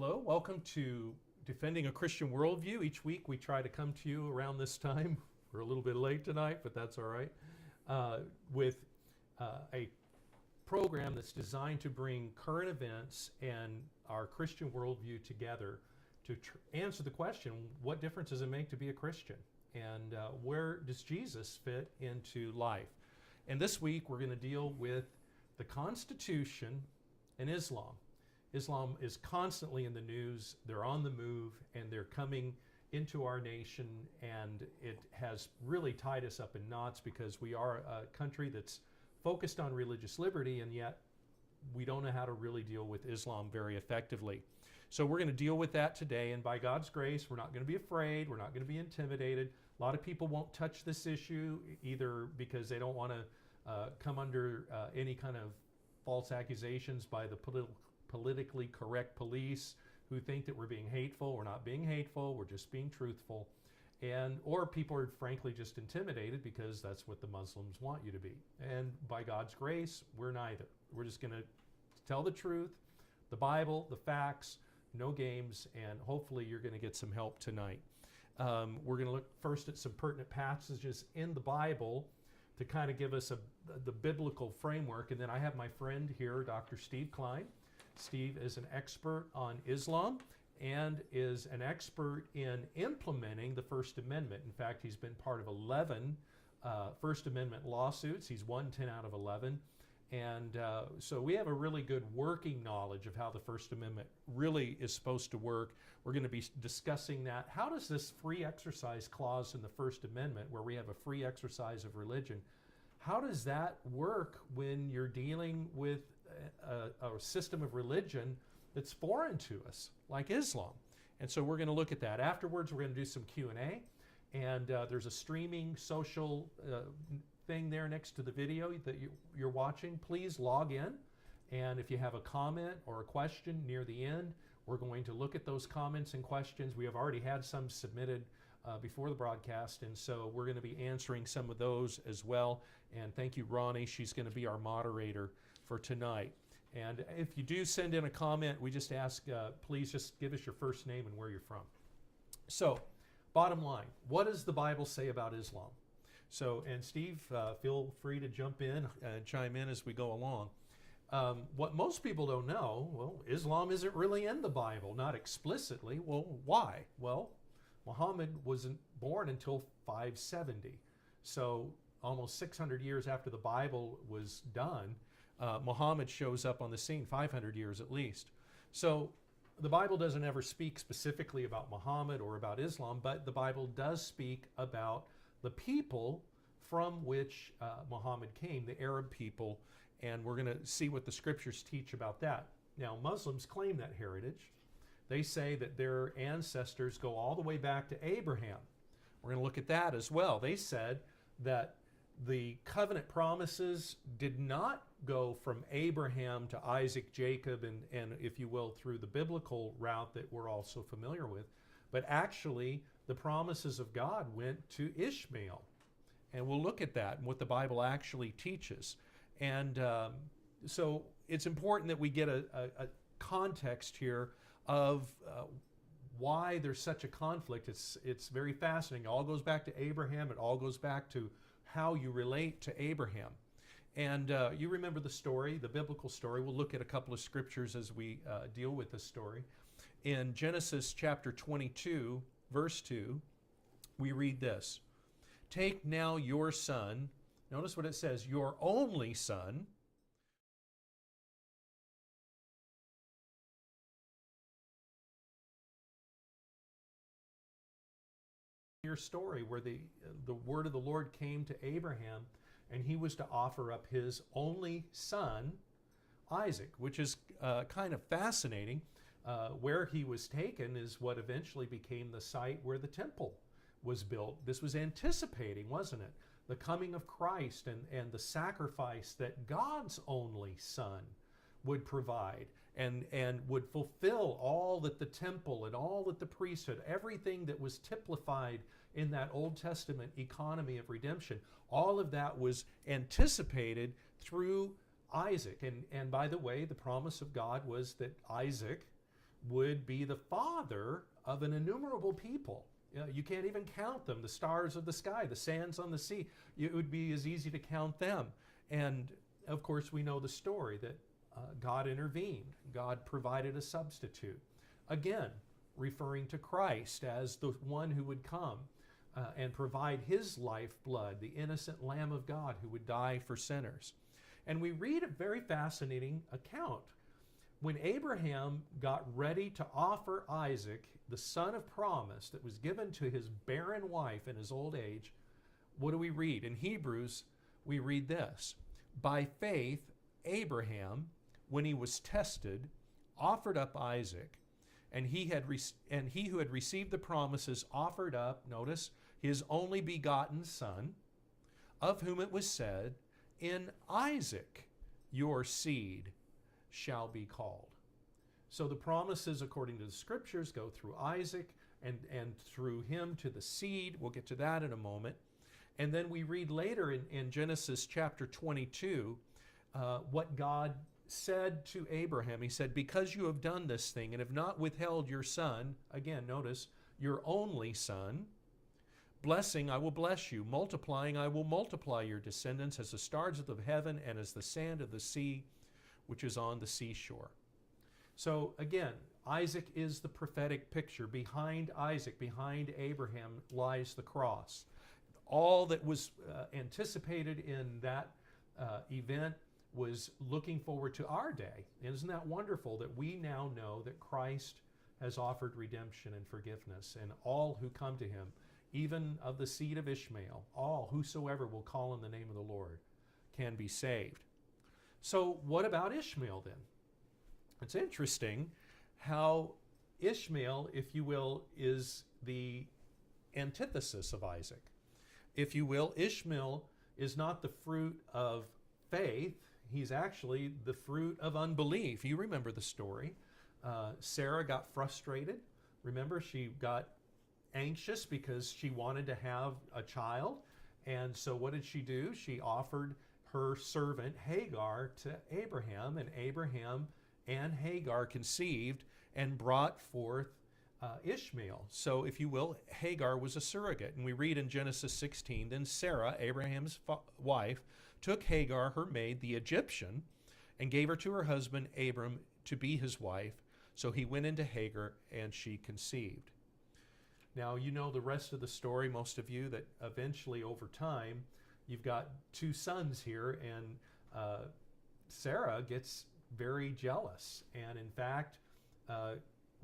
Hello, welcome to Defending a Christian Worldview. Each week we try to come to you around this time. We're a little bit late tonight, but that's all right. With a program that's designed to bring current events and our Christian worldview together to answer the question, what difference does it make to be a Christian? And where does Jesus fit into life? And this week we're going to deal with the Constitution and Islam. Islam is constantly in the news, they're on the move, and they're coming into our nation, and it has really tied us up in knots because we are a country that's focused on religious liberty, and yet we don't know how to really deal with Islam very effectively. So we're going to deal with that today, and by God's grace, we're not going to be afraid, we're not going to be intimidated. A lot of people won't touch this issue either because they don't want to come under any kind of false accusations by the politically correct police who think that we're being hateful. We're not being hateful, we're just being truthful. Or people are frankly just intimidated because that's what the Muslims want you to be. And by God's grace, we're neither. We're just going to tell the truth, the Bible, the facts, no games, and hopefully you're going to get some help tonight. We're going to look first at some pertinent passages in the Bible to kind of give us the biblical framework, and then I have my friend here, Dr. Steve Klein. Steve is an expert on Islam and is an expert in implementing the First Amendment. In fact, he's been part of 11 First Amendment lawsuits. He's won 10 out of 11. And so we have a really good working knowledge of how the First Amendment really is supposed to work. We're going to be discussing that. How does this free exercise clause in the First Amendment, where we have a free exercise of religion, how does that work when you're dealing with a system of religion that's foreign to us, like Islam? And so we're going to look at that. Afterwards, we're going to do some Q&A, and there's a streaming social thing there next to the video that you're watching. Please log in, and if you have a comment or a question near the end, we're going to look at those comments and questions. We have already had some submitted before the broadcast, and so we're going to be answering some of those as well. And thank you, Ronnie. She's going to be our moderator for tonight. And if you do send in a comment, we just ask, please just give us your first name and where you're from. So, bottom line, what does the Bible say about Islam? So, and Steve, feel free to jump in and chime in as we go along. What most people don't know, well, Islam isn't really in the Bible, not explicitly. Well, why? Well, Muhammad wasn't born until 570. So almost 600 years after the Bible was done, Muhammad shows up on the scene, 500 years at least. So the Bible doesn't ever speak specifically about Muhammad or about Islam, but the Bible does speak about the people from which Muhammad came, the Arab people, and we're going to see what the scriptures teach about that. Now, Muslims claim that heritage. They say that their ancestors go all the way back to Abraham. We're going to look at that as well. They said that the covenant promises did not go from Abraham to Isaac, Jacob, and if you will, through the biblical route that we're all so familiar with, but actually the promises of God went to Ishmael. And we'll look at that and what the Bible actually teaches. And so it's important that we get a context here of why there's such a conflict. It's very fascinating. It all goes back to Abraham. It all goes back to how you relate to Abraham. And you remember the story, the biblical story. We'll look at a couple of scriptures as we deal with this story. In Genesis chapter 22, verse 2, we read this. Take now your son, notice what it says, your only son, your story where the word of the Lord came to Abraham, and he was to offer up his only son, Isaac, which is kind of fascinating. Where he was taken is what eventually became the site where the temple was built. This was anticipating, wasn't it? The coming of Christ and the sacrifice that God's only son would provide and would fulfill all that the temple and all that the priesthood, everything that was typified in that Old Testament economy of redemption, all of that was anticipated through Isaac. And by the way, the promise of God was that Isaac would be the father of an innumerable people. You can't even count them, the stars of the sky, the sands on the sea. It would be as easy to count them. And of course, we know the story that God intervened. God provided a substitute. Again, referring to Christ as the one who would come and provide his lifeblood, the innocent Lamb of God who would die for sinners. And we read a very fascinating account. When Abraham got ready to offer Isaac, the son of promise that was given to his barren wife in his old age, what do we read? In Hebrews, we read this: by faith, Abraham, when he was tested, offered up Isaac, and he who had received the promises offered up, notice, his only begotten son, of whom it was said, in Isaac your seed shall be called. So the promises, according to the scriptures, go through Isaac and through him to the seed. We'll get to that in a moment. And then we read later in Genesis chapter 22 what God said to Abraham. He said, because you have done this thing and have not withheld your son, again, notice, your only son, blessing, I will bless you. Multiplying, I will multiply your descendants as the stars of the heaven and as the sand of the sea, which is on the seashore. So again, Isaac is the prophetic picture. Behind Isaac, behind Abraham, lies the cross. All that was anticipated in that event was looking forward to our day. And isn't that wonderful that we now know that Christ has offered redemption and forgiveness, and all who come to him, even of the seed of Ishmael, all whosoever will call on the name of the Lord, can be saved. So what about Ishmael then? It's interesting how Ishmael, if you will, is the antithesis of Isaac. If you will, Ishmael is not the fruit of faith. He's actually the fruit of unbelief. You remember the story. Sarah got frustrated. Remember, she got anxious because she wanted to have a child. And so what did she do? She offered her servant Hagar to Abraham, and Abraham and Hagar conceived and brought forth Ishmael. So, if you will, Hagar was a surrogate. And we read in Genesis 16, then Sarah, Abraham's wife, took Hagar, her maid, the Egyptian, and gave her to her husband Abram to be his wife. So he went into Hagar, and she conceived. Now, you know the rest of the story, most of you, that eventually over time, you've got two sons here, and Sarah gets very jealous, and in fact,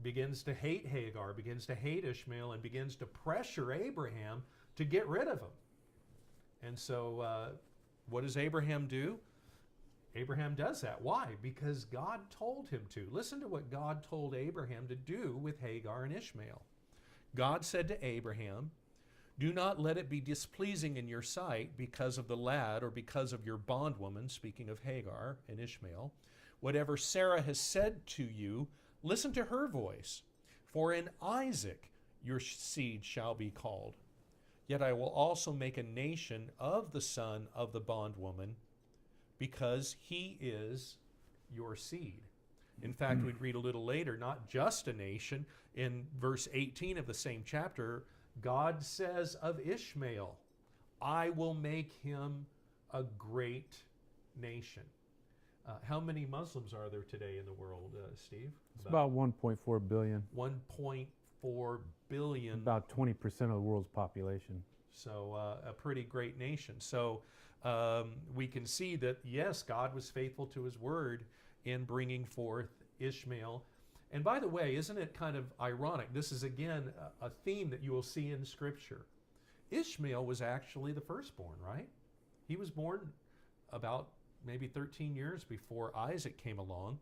begins to hate Hagar, begins to hate Ishmael, and begins to pressure Abraham to get rid of him. And so what does Abraham do? Abraham does that. Why? Because God told him to. Listen to what God told Abraham to do with Hagar and Ishmael. God said to Abraham, do not let it be displeasing in your sight because of the lad or because of your bondwoman, speaking of Hagar and Ishmael. Whatever Sarah has said to you, listen to her voice. For in Isaac your seed shall be called. Yet I will also make a nation of the son of the bondwoman, because he is your seed. In fact, we'd read a little later, not just a nation. In verse 18 of the same chapter, God says of Ishmael, I will make him a great nation. How many Muslims are there today in the world, Steve? It's about 1.4 billion. 1.4 billion. About 20% of the world's population. So a pretty great nation. So we can see that, yes, God was faithful to his word in bringing forth Ishmael. And by the way, isn't it kind of ironic? This is, again, a theme that you will see in Scripture. Ishmael was actually the firstborn, right? He was born about maybe 13 years before Isaac came along.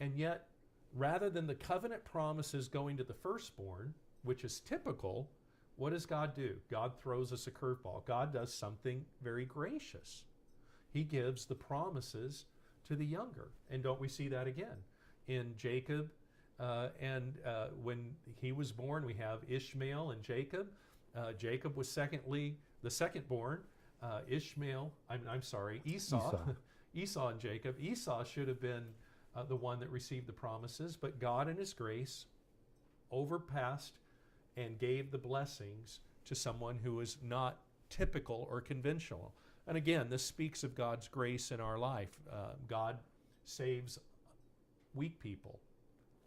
And yet, rather than the covenant promises going to the firstborn, which is typical, what does God do? God throws us a curveball. God does something very gracious. He gives the promises to the younger. And don't we see that again? In Jacob, when he was born, we have Ishmael and Jacob. Jacob was the second-born. Esau. Esau and Jacob. Esau should have been the one that received the promises, but God in his grace overpassed and gave the blessings to someone who is not typical or conventional. And again, this speaks of God's grace in our life. God saves weak people,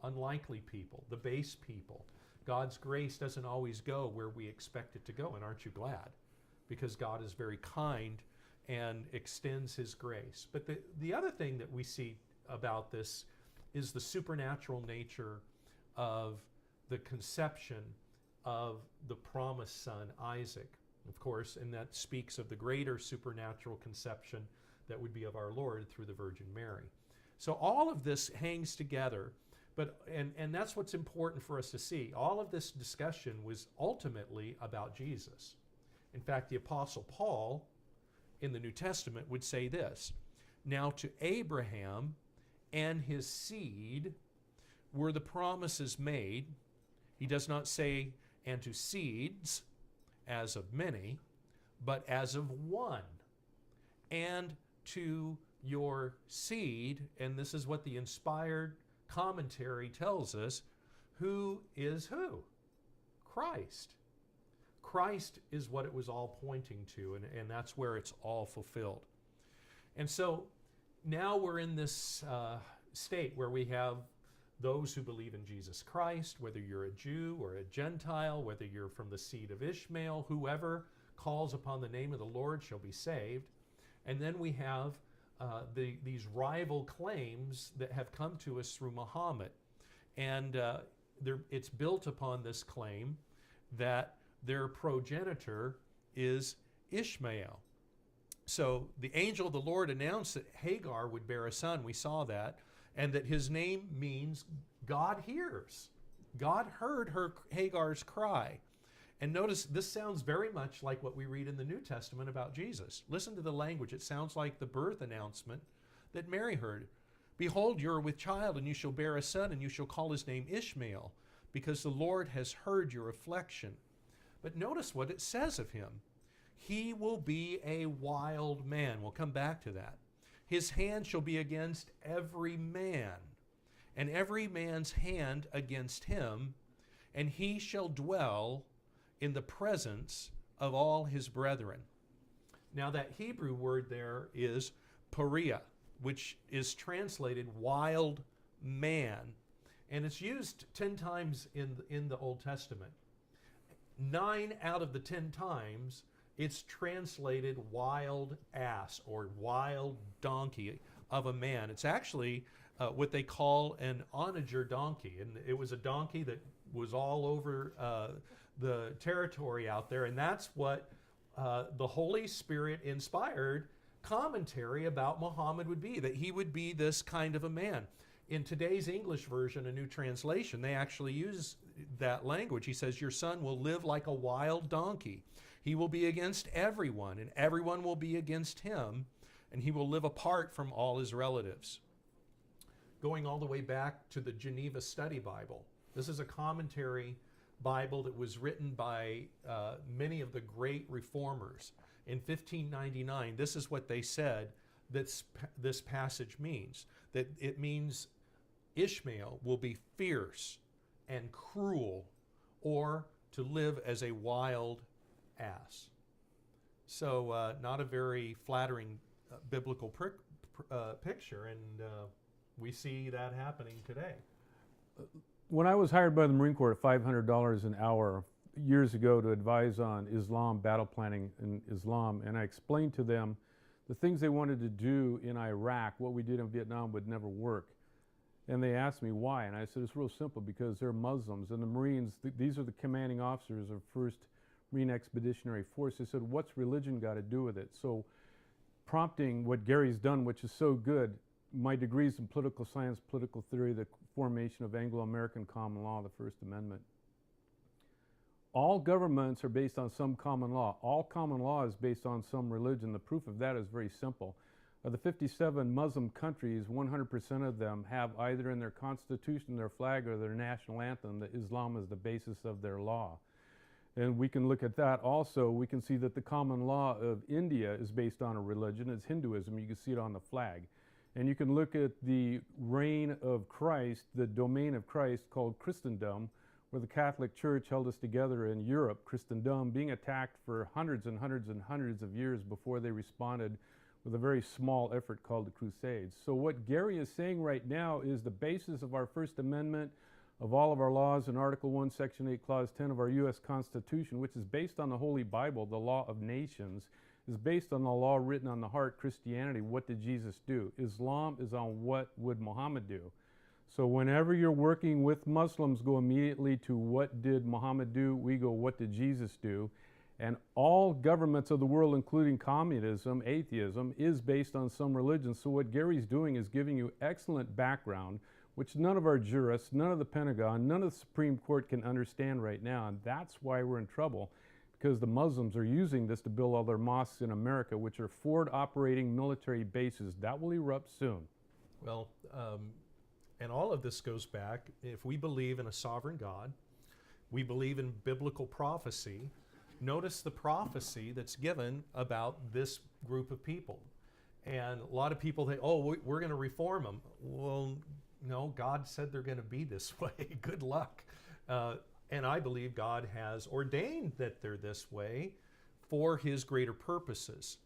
unlikely people, the base people. God's grace doesn't always go where we expect it to go, and aren't you glad? Because God is very kind and extends his grace. But the other thing that we see about this is the supernatural nature of the conception of the promised son, Isaac, of course, and that speaks of the greater supernatural conception that would be of our Lord through the Virgin Mary. So all of this hangs together, and that's what's important for us to see. All of this discussion was ultimately about Jesus. In fact, the Apostle Paul in the New Testament would say this: now to Abraham and his seed were the promises made. He does not say, and to seeds, as of many, but as of one, and to your seed, and this is what the inspired commentary tells us, who is who? Christ. Christ is what it was all pointing to, and that's where it's all fulfilled. And so now we're in this state where we have those who believe in Jesus Christ, whether you're a Jew or a Gentile, whether you're from the seed of Ishmael, whoever calls upon the name of the Lord shall be saved. And then we have these rival claims that have come to us through Muhammad. And it's built upon this claim that their progenitor is Ishmael. So the angel of the Lord announced that Hagar would bear a son. We saw that. And that his name means God hears. God heard Hagar's cry. And notice, this sounds very much like what we read in the New Testament about Jesus. Listen to the language. It sounds like the birth announcement that Mary heard. Behold, you are with child, and you shall bear a son, and you shall call his name Ishmael, because the Lord has heard your affliction. But notice what it says of him. He will be a wild man. We'll come back to that. His hand shall be against every man, and every man's hand against him, and he shall dwell in the presence of all his brethren. Now that Hebrew word there is pariah, which is translated wild man, and it's used 10 times in the Old Testament. 9 out of the 10 times it's translated wild ass or wild donkey of a man. It's actually what they call an onager donkey. And it was a donkey that was all over the territory out there. And that's what the Holy Spirit inspired commentary about Muhammad would be, that he would be this kind of a man. In today's English version, a new translation, they actually use that language. He says, your son will live like a wild donkey. He will be against everyone, and everyone will be against him, and he will live apart from all his relatives. Going all the way back to the Geneva Study Bible. This is a commentary Bible that was written by many of the great reformers. In 1599, this is what they said that this passage means. That it means Ishmael will be fierce and cruel, or to live as a wild ass. So not a very flattering biblical picture, and we see that happening today. When I was hired by the Marine Corps at $500 an hour years ago to advise on Islam, battle planning in Islam, and I explained to them the things they wanted to do in Iraq, what we did in Vietnam would never work. And they asked me why, and I said it's real simple, because they're Muslims, and the Marines, these are the commanding officers of 1st Marine Expeditionary Force. They said, what's religion got to do with it? So prompting what Gary's done, which is so good, my degrees in political science, political theory, the formation of Anglo-American common law, the First Amendment. All governments are based on some common law. All common law is based on some religion. The proof of that is very simple. Of the 57 Muslim countries, 100% of them have either in their constitution, their flag, or their national anthem that Islam is the basis of their law. And we can look at that also. We can see that the common law of India is based on a religion. It's Hinduism. You can see it on the flag. And you can look at the reign of Christ, the domain of Christ called Christendom, where the Catholic Church held us together in Europe, Christendom being attacked for hundreds and hundreds and hundreds of years before they responded with a very small effort called the Crusades. So what Gary is saying right now is the basis of our First Amendment, of all of our laws in Article 1, Section 8, Clause 10 of our U.S. Constitution, which is based on the Holy Bible, the law of nations, is based on the law written on the heart, Christianity. What did Jesus do? Islam is on what would Muhammad do? So whenever you're working with Muslims, go immediately to what did Muhammad do? We go, what did Jesus do? And all governments of the world, including communism, atheism, is based on some religion. So what Gary's doing is giving you excellent background, which none of our jurists, none of the Pentagon, none of the Supreme Court can understand right now. And that's why we're in trouble, because the Muslims are using this to build all their mosques in America, which are forward operating military bases. That will erupt soon. Well, and all of this goes back, if we believe in a sovereign God, we believe in biblical prophecy. Notice the prophecy that's given about this group of people. And a lot of people think, oh, we're going to reform them. Well, no, God said they're going to be this way. Good luck. And I believe God has ordained that they're this way for his greater purposes.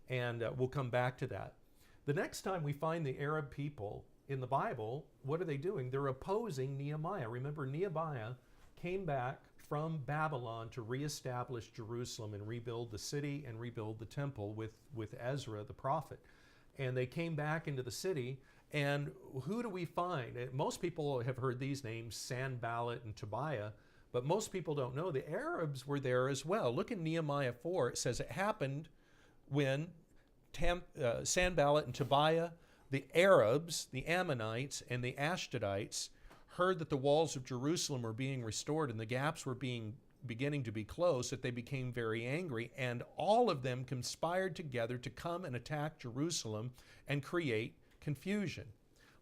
And we'll come back to that. The next time we find the Arab people in the Bible, what are they doing? They're opposing Nehemiah. Remember, Nehemiah came back from Babylon to reestablish Jerusalem and rebuild the city and rebuild the temple with Ezra the prophet. And they came back into the city, and who do we find? Most people have heard these names, Sanballat and Tobiah, but most people don't know the Arabs were there as well. Look in Nehemiah 4. It says it happened when Sanballat and Tobiah, the Arabs, the Ammonites, and the Ashdodites heard that the walls of Jerusalem were being restored and the gaps were beginning to be closed, that they became very angry, and all of them conspired together to come and attack Jerusalem and create confusion.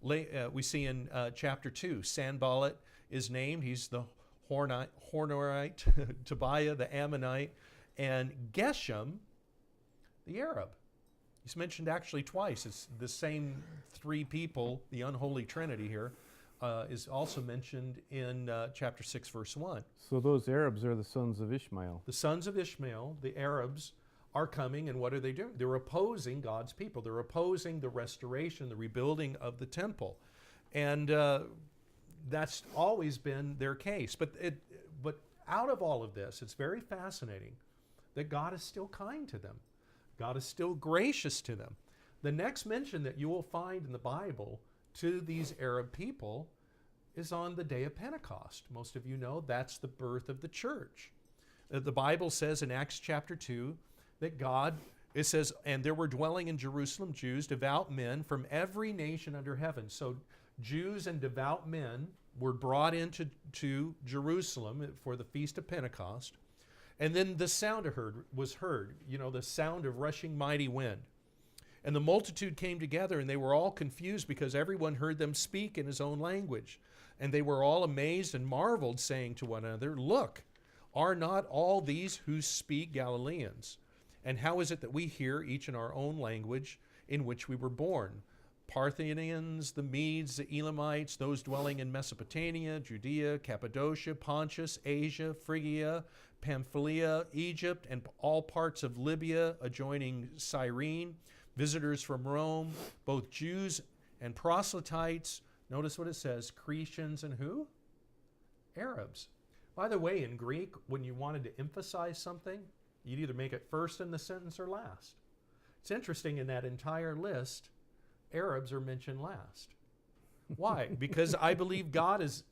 We see in chapter 2, Sanballat is named. He's the Hornite, Tobiah the Ammonite, and Geshem the Arab. He's mentioned actually twice. It's the same three people, the unholy trinity here, is also mentioned in chapter 6, verse 1. So those Arabs are the sons of Ishmael. The sons of Ishmael, the Arabs, are coming, and what are they doing? They're opposing God's people. They're opposing the restoration, the rebuilding of the temple. And that's always been their case. But out of all of this, it's very fascinating that God is still kind to them. God is still gracious to them. The next mention that you will find in the Bible to these Arab people is on the day of Pentecost. Most of you know that's the birth of the church. The Bible says in Acts chapter 2 that God, it says, and there were dwelling in Jerusalem Jews, devout men from every nation under heaven. So Jews and devout men were brought into Jerusalem for the Feast of Pentecost. And then the sound was heard, the sound of rushing mighty wind. And the multitude came together, and they were all confused because everyone heard them speak in his own language. And they were all amazed and marveled, saying to one another, look, are not all these who speak Galileans? And how is it that we hear each in our own language in which we were born? Parthians, the Medes, the Elamites, those dwelling in Mesopotamia, Judea, Cappadocia, Pontus, Asia, Phrygia, Pamphylia, Egypt, and all parts of Libya adjoining Cyrene, visitors from Rome, both Jews and proselytes. Notice what it says, Cretians and who? Arabs. By the way, in Greek, when you wanted to emphasize something, you'd either make it first in the sentence or last. It's interesting, in that entire list, Arabs are mentioned last. Why? Because I believe God is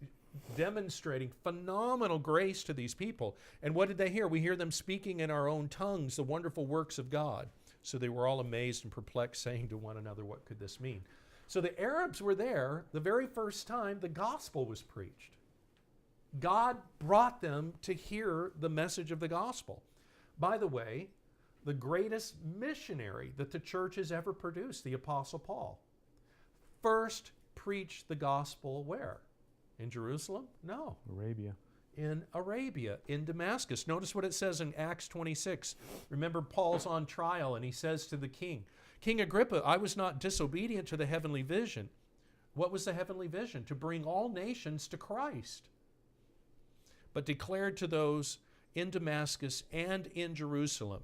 demonstrating phenomenal grace to these people. And what did they hear? We hear them speaking in our own tongues the wonderful works of God. So they were all amazed and perplexed, saying to one another, what could this mean? So the Arabs were there the very first time the gospel was preached. God brought them to hear the message of the gospel. By the way, the greatest missionary that the church has ever produced, the Apostle Paul, first preached the gospel where? In Jerusalem? No. Arabia. In Arabia, in Damascus. Notice what it says in Acts 26. Remember, Paul's on trial, and he says to the king, King Agrippa, I was not disobedient to the heavenly vision. What was the heavenly vision? To bring all nations to Christ, but declared to those in Damascus and in Jerusalem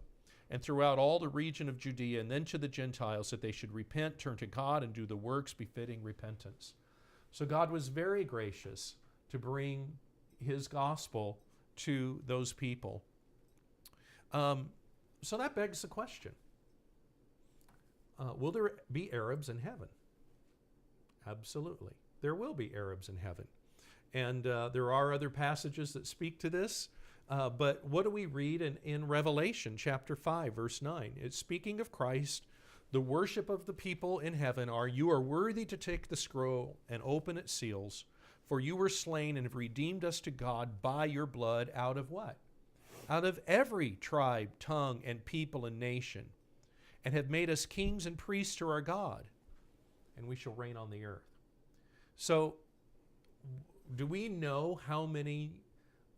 and throughout all the region of Judea and then to the Gentiles that they should repent, turn to God, and do the works befitting repentance. So God was very gracious to bring his gospel to those people. So that begs the question, will there be Arabs in heaven? Absolutely. There will be Arabs in heaven. And there are other passages that speak to this. But what do we read in Revelation chapter 5, verse 9? It's speaking of Christ. The worship of the people in heaven are, you are worthy to take the scroll and open its seals, for you were slain and have redeemed us to God by your blood out of what? Out of every tribe, tongue, and people and nation, and have made us kings and priests to our God, and we shall reign on the earth. So, do we know how many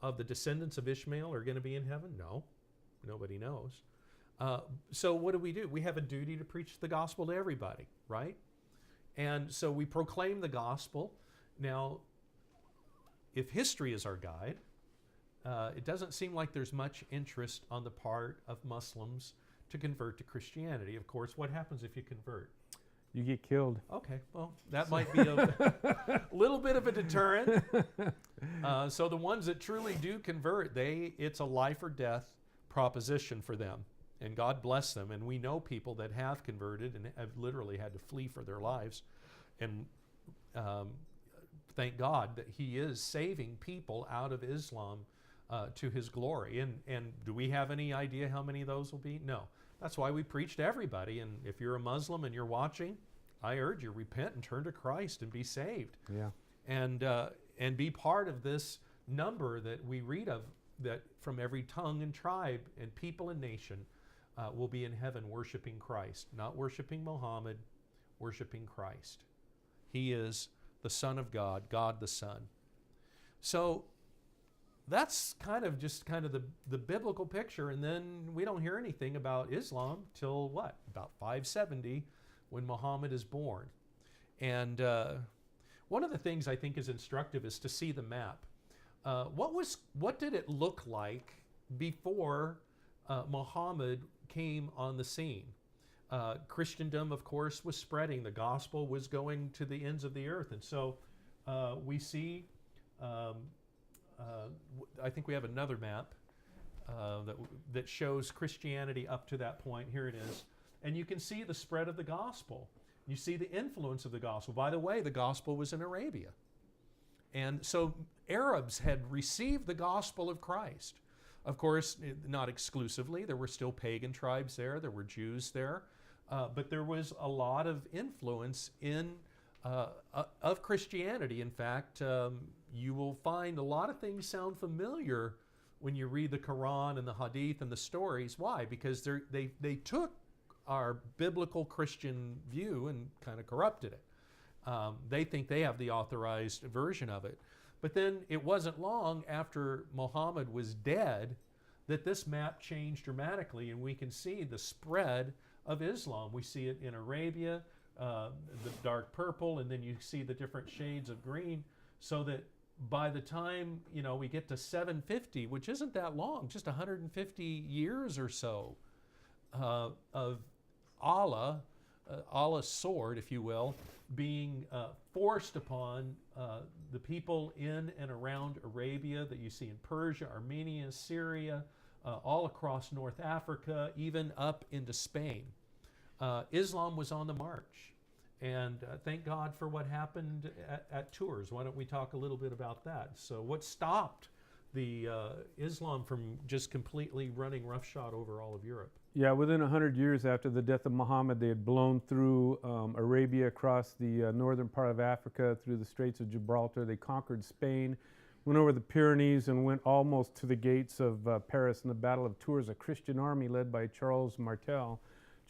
of the descendants of Ishmael are going to be in heaven? No, nobody knows. So what do? We have a duty to preach the gospel to everybody, right? And so we proclaim the gospel. Now, if history is our guide, it doesn't seem like there's much interest on the part of Muslims to convert to Christianity. Of course, what happens if you convert? You get killed. Okay, well, that might be a little bit of a deterrent. So the ones that truly do convert, it's a life or death proposition for them. And God bless them. And we know people that have converted and have literally had to flee for their lives. And thank God that he is saving people out of Islam to his glory. And do we have any idea how many of those will be? No. That's why we preach to everybody. And if you're a Muslim and you're watching, I urge you, repent and turn to Christ and be saved. Yeah. And be part of this number that we read of, that from every tongue and tribe and people and nation will be in heaven worshiping Christ. Not worshiping Muhammad, worshiping Christ. He is the Son of God, God the Son. So that's kind of the biblical picture. And then we don't hear anything about Islam till what? About 570, when Muhammad is born. And one of the things I think is instructive is to see the map. What did it look like before Muhammad came on the scene? Christendom, of course, was spreading. The gospel was going to the ends of the earth. And so we see, I think we have another map that shows Christianity up to that point. Here it is. And you can see the spread of the gospel. You see the influence of the gospel. By the way, the gospel was in Arabia. And so Arabs had received the gospel of Christ. Of course, not exclusively. There were still pagan tribes there. There were Jews there. But there was a lot of influence of Christianity. In fact, you will find a lot of things sound familiar when you read the Quran and the Hadith and the stories. Why? Because they took our biblical Christian view and kind of corrupted it. They think they have the authorized version of it. But then it wasn't long after Muhammad was dead that this map changed dramatically, and we can see the spread of Islam. We see it in Arabia, the dark purple, and then you see the different shades of green, so that by the time we get to 750, which isn't that long, just 150 years or so of Allah's sword, if you will, being forced upon the people in and around Arabia that you see in Persia, Armenia, Syria, all across North Africa, even up into Spain. Islam was on the march. And thank God for what happened at Tours. Why don't we talk a little bit about that? So what stopped the Islam from just completely running roughshod over all of Europe? Yeah, within 100 years after the death of Muhammad, they had blown through Arabia, across the northern part of Africa, through the Straits of Gibraltar. They conquered Spain, went over the Pyrenees, and went almost to the gates of Paris in the Battle of Tours. A Christian army led by Charles Martel,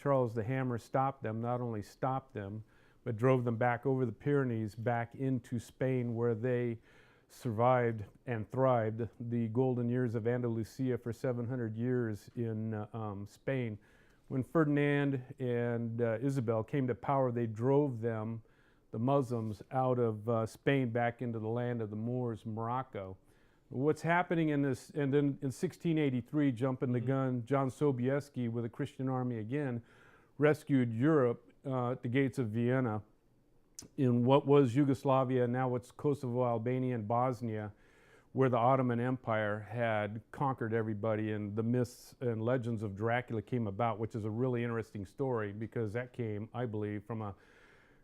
Charles the Hammer, stopped them, not only stopped them, but drove them back over the Pyrenees, back into Spain, where they survived and thrived the golden years of Andalusia for 700 years in Spain, when Ferdinand and Isabel came to power, they drove them, the Muslims, out of Spain back into the land of the Moors, Morocco. What's happening in this, and then in 1683, jumping the gun, John Sobieski with a Christian army again, rescued Europe at the gates of Vienna in what was Yugoslavia, now what's Kosovo, Albania, and Bosnia, where the Ottoman Empire had conquered everybody, and the myths and legends of Dracula came about, which is a really interesting story because that came, I believe, from a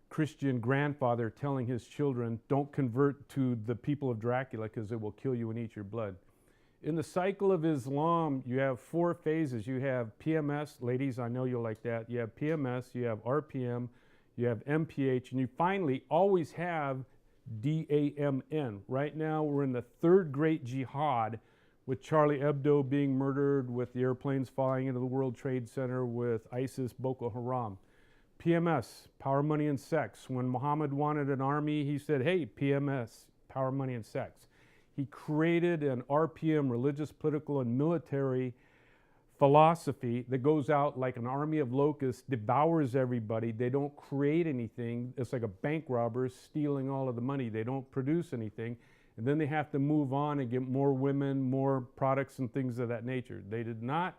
Christian grandfather telling his children, don't convert to the people of Dracula because it will kill you and eat your blood. In the cycle of Islam, you have 4 phases. You have PMS, ladies, I know you'll like that. You have PMS, you have RPM, you have MPH, and you finally always have DAMN. Right now, we're in the 3rd great jihad with Charlie Hebdo being murdered, with the airplanes flying into the World Trade Center, with ISIS, Boko Haram. PMS, power, money, and sex. When Muhammad wanted an army, he said, hey, PMS, power, money, and sex. He created an RPM, religious, political, and military philosophy that goes out like an army of locusts, devours everybody. They don't create anything. It's like a bank robber stealing all of the money. They don't produce anything. And then they have to move on and get more women, more products, and things of that nature. They did not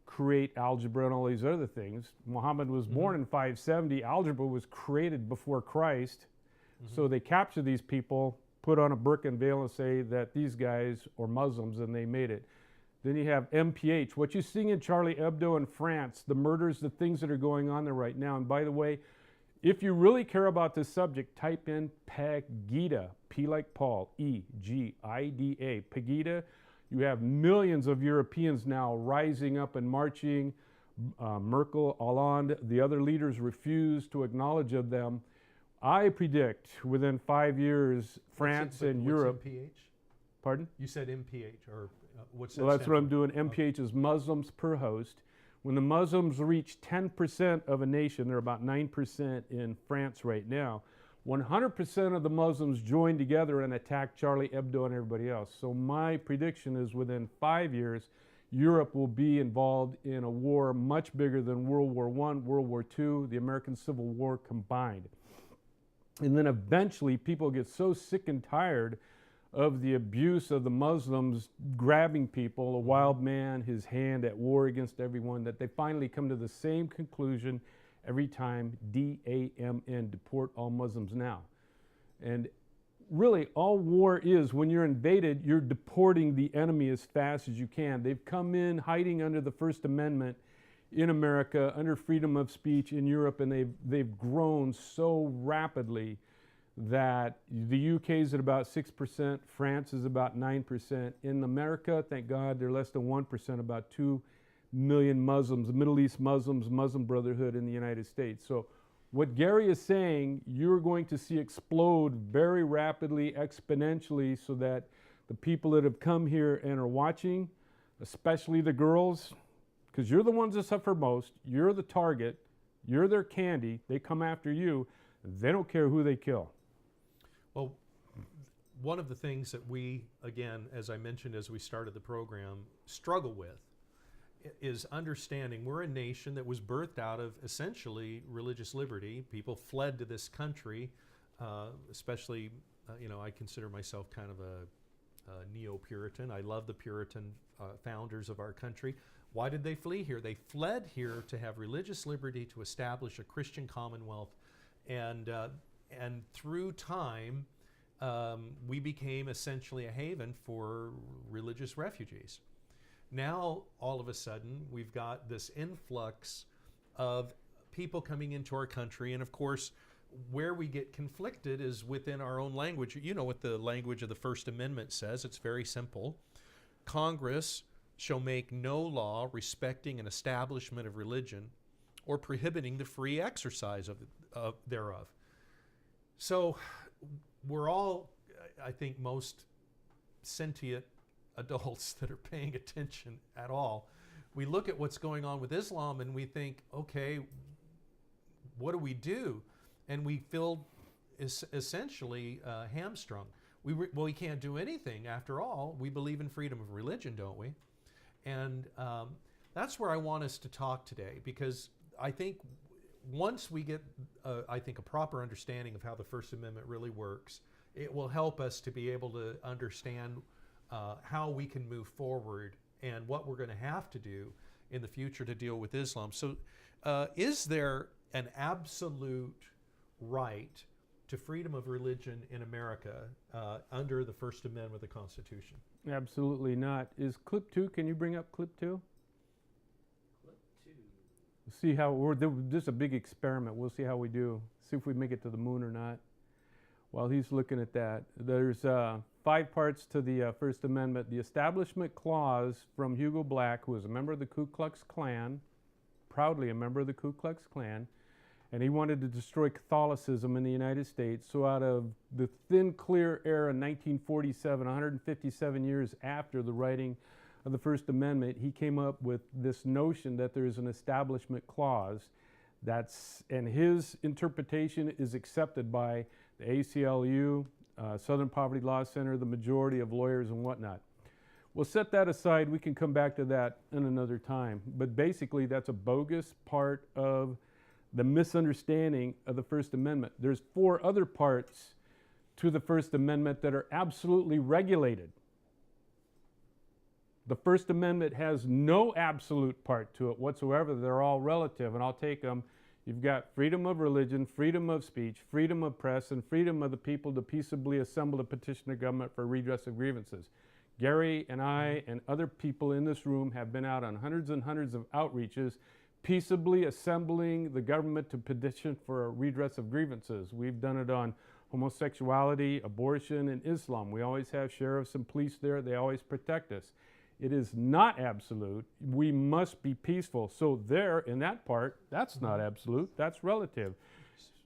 create algebra and all these other things. Muhammad was born in 570. Algebra was created before Christ. So they capture these people, put on a burqa and veil, and say that these guys are Muslims, and they made it. Then you have MPH, what you see in Charlie Hebdo in France, the murders, the things that are going on there right now. And by the way, if you really care about this subject, type in Pegida, P like Paul, E-G-I-D-A, Pegida. You have millions of Europeans now rising up and marching. Merkel, Hollande, the other leaders refuse to acknowledge of them. I predict within 5 years, France and Europe. What's MPH? Pardon? You said MPH, or what's that? Well, that's what I'm doing. MPH is Muslims per host. When the Muslims reach 10% of a nation, they're about 9% in France right now, 100% of the Muslims join together and attack Charlie Hebdo and everybody else. So my prediction is within 5 years, Europe will be involved in a war much bigger than World War I, World War II, the American Civil War combined. And then eventually people get so sick and tired of the abuse of the Muslims grabbing people, a wild man, his hand at war against everyone, that they finally come to the same conclusion every time, DAMN, deport all Muslims now. And really all war is, when you're invaded, you're deporting the enemy as fast as you can. They've come in hiding under the First Amendment in America, under freedom of speech in Europe, and they've grown so rapidly that the UK is at about 6%, France is about 9%. In America, thank God, they're less than 1%, about 2 million Muslims, Middle East Muslims, Muslim Brotherhood in the United States. So what Gary is saying, you're going to see explode very rapidly, exponentially, so that the people that have come here and are watching, especially the girls, because you're the ones that suffer most, you're the target, you're their candy, they come after you, they don't care who they kill. Well, one of the things that we, again, as I mentioned as we started the program, struggle with is understanding we're a nation that was birthed out of essentially religious liberty. People fled to this country, especially, I consider myself kind of a neo-Puritan. I love the Puritan founders of our country. Why did they flee here? They fled here to have religious liberty, to establish a Christian commonwealth, and through time, we became essentially a haven for religious refugees. Now, all of a sudden, we've got this influx of people coming into our country, and of course, where we get conflicted is within our own language. You know what the language of the First Amendment says. It's very simple. Congress shall make no law respecting an establishment of religion or prohibiting the free exercise thereof. So we're all, I think, most sentient adults that are paying attention at all. We look at what's going on with Islam and we think, okay, what do we do? And we feel essentially hamstrung. We can't do anything. After all, we believe in freedom of religion, don't we? And that's where I want us to talk today, because I think once we get, I think, a proper understanding of how the First Amendment really works, it will help us to be able to understand how we can move forward and what we're going to have to do in the future to deal with Islam. So, is there an absolute right to freedom of religion in America under the First Amendment of the Constitution? Absolutely not. Is clip 2, can you bring up clip 2? Clip 2. See how, this is a big experiment. We'll see how we do. See if we make it to the moon or not. While he's looking at that, there's 5 parts to the First Amendment. The Establishment Clause from Hugo Black, who was a member of the Ku Klux Klan, proudly a member of the Ku Klux Klan, and he wanted to destroy Catholicism in the United States. So out of the thin, clear era in 1947, 157 years after the writing of the First Amendment, he came up with this notion that there is an Establishment Clause and his interpretation is accepted by the ACLU, Southern Poverty Law Center, the majority of lawyers and whatnot. We'll set that aside. We can come back to that in another time. But basically, that's a bogus part of the misunderstanding of the First Amendment. There's 4 other parts to the First Amendment that are absolutely regulated. The First Amendment has no absolute part to it whatsoever. They're all relative, and I'll take them. You've got freedom of religion, freedom of speech, freedom of press, and freedom of the people to peaceably assemble to petition the government for redress of grievances. Gary and I and other people in this room have been out on hundreds and hundreds of outreaches peaceably assembling the government to petition for a redress of grievances. We've done it on homosexuality, abortion, and Islam. We always have sheriffs and police there. They always protect us. It is not absolute. We must be peaceful. So there, in that part, that's not absolute. That's relative.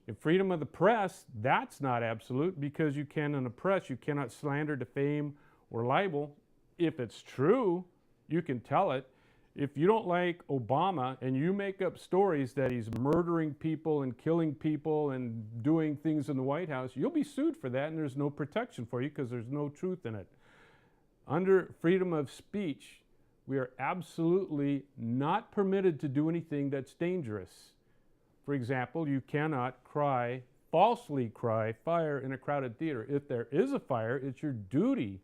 In freedom of the press, that's not absolute, because you can, in the press, you cannot slander, defame, or libel. If it's true, you can tell it. If you don't like Obama and you make up stories that he's murdering people and killing people and doing things in the White House, you'll be sued for that, and there's no protection for you because there's no truth in it. Under freedom of speech, we are absolutely not permitted to do anything that's dangerous. For example, you cannot falsely cry fire in a crowded theater. If there is a fire, it's your duty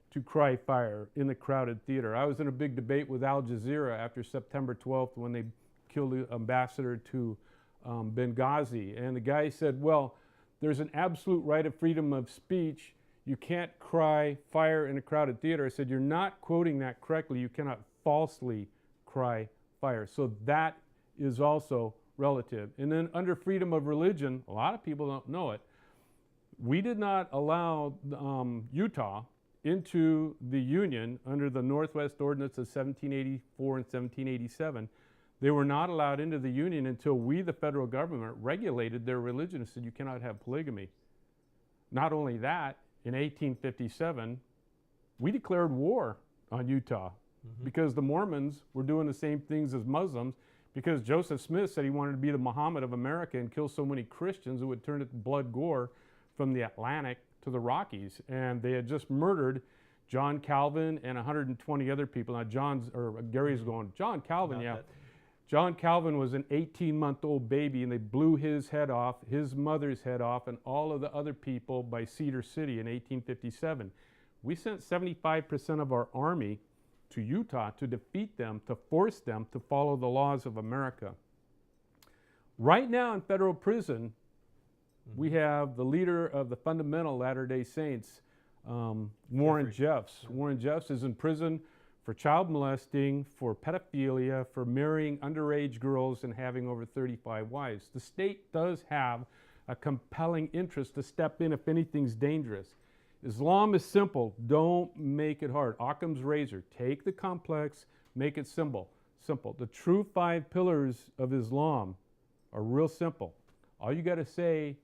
to cry fire in the crowded theater. I was in a big debate with Al Jazeera after September 12th when they killed the ambassador to Benghazi. And the guy said, well, there's an absolute right of freedom of speech. You can't cry fire in a crowded theater. I said, you're not quoting that correctly. You cannot falsely cry fire. So that is also relative. And then under freedom of religion, a lot of people don't know it. We did not allow Utah into the Union under the Northwest Ordinance of 1784 and 1787. They were not allowed into the Union until we, the federal government, regulated their religion and said you cannot have polygamy. Not only that, in 1857, we declared war on Utah because the Mormons were doing the same things as Muslims, because Joseph Smith said he wanted to be the Muhammad of America and kill so many Christians it would turn it to blood gore from the Atlantic to the Rockies. And they had just murdered John Calvin and 120 other people. Now Gary's going, John Calvin, yeah. John Calvin was an 18-month-old baby, and they blew his head off, his mother's head off, and all of the other people by Cedar City in 1857. We sent 75% of our army to Utah to defeat them, to force them to follow the laws of America. Right now in federal prison, we have the leader of the fundamental Latter-day Saints, Warren Jeffs. Warren Jeffs is in prison for child molesting, for pedophilia, for marrying underage girls and having over 35 wives. The state does have a compelling interest to step in if anything's dangerous. Islam is simple. Don't make it hard. Occam's razor. Take the complex, make it simple. The true 5 pillars of Islam are real simple. All you got to say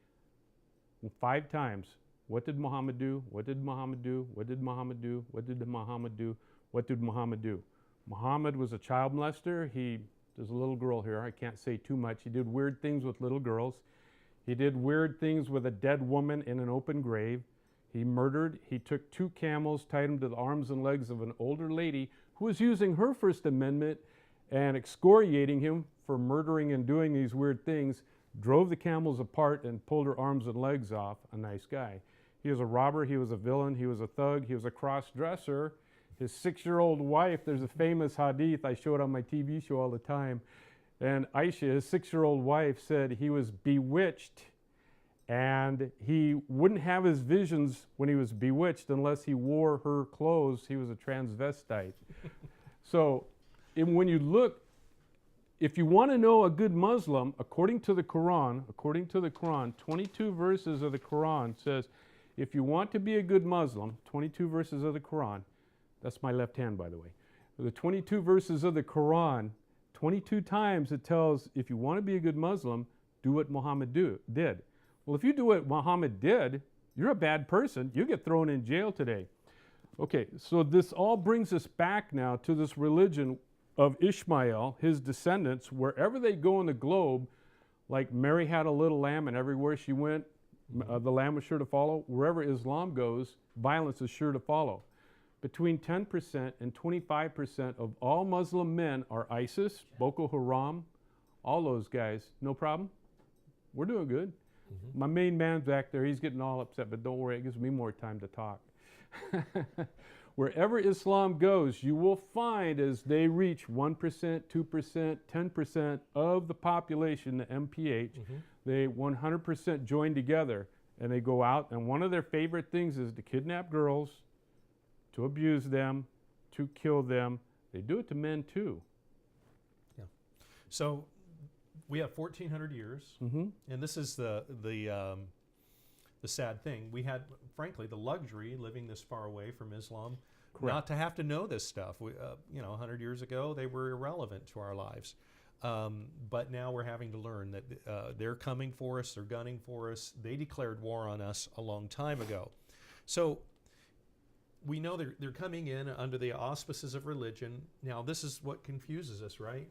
5 times, what did Muhammad do? What did Muhammad do? What did Muhammad do? What did Muhammad do? What did Muhammad do? Muhammad was a child molester. There's a little girl here. I can't say too much. He did weird things with little girls. He did weird things with a dead woman in an open grave. He murdered. He took 2 camels, tied them to the arms and legs of an older lady who was using her First Amendment and excoriating him for murdering and doing these weird things, drove the camels apart and pulled her arms and legs off. A nice guy. He was a robber, he was a villain, he was a thug, he was a cross-dresser. His 6-year-old wife, there's a famous hadith I show it on my TV show all the time, and Aisha, his 6-year-old wife, said he was bewitched and he wouldn't have his visions when he was bewitched unless he wore her clothes. He was a transvestite. So when you look, if you want to know a good Muslim, according to the Quran, 22 verses of the Quran says, if you want to be a good Muslim, 22 verses of the Quran, that's my left hand, by the way. The 22 verses of the Quran, 22 times it tells, if you want to be a good Muslim, do what Muhammad did. Well, if you do what Muhammad did, you're a bad person. You get thrown in jail today. Okay, so this all brings us back now to this religion of Ishmael, his descendants, wherever they go in the globe, like Mary had a little lamb and everywhere she went, the lamb was sure to follow. Wherever Islam goes, violence is sure to follow. Between 10% and 25% of all Muslim men are ISIS, Boko Haram, all those guys. No problem. We're doing good. My main man's back there, he's getting all upset, but don't worry, it gives me more time to talk. Wherever Islam goes, you will find as they reach 1%, 2%, 10% of the population, the MPH, they 100% join together and they go out, and one of their favorite things is to kidnap girls, to abuse them, to kill them. They do it to men too. Yeah. So we have 1,400 years, and this is the sad thing. We had, frankly, the luxury living this far away from Islam, not to have to know this stuff. We, 100 years ago, they were irrelevant to our lives. But now we're having to learn that they're coming for us, they're gunning for us. They declared war on us a long time ago. So we know they're coming in under the auspices of religion. Now, this is what confuses us, right?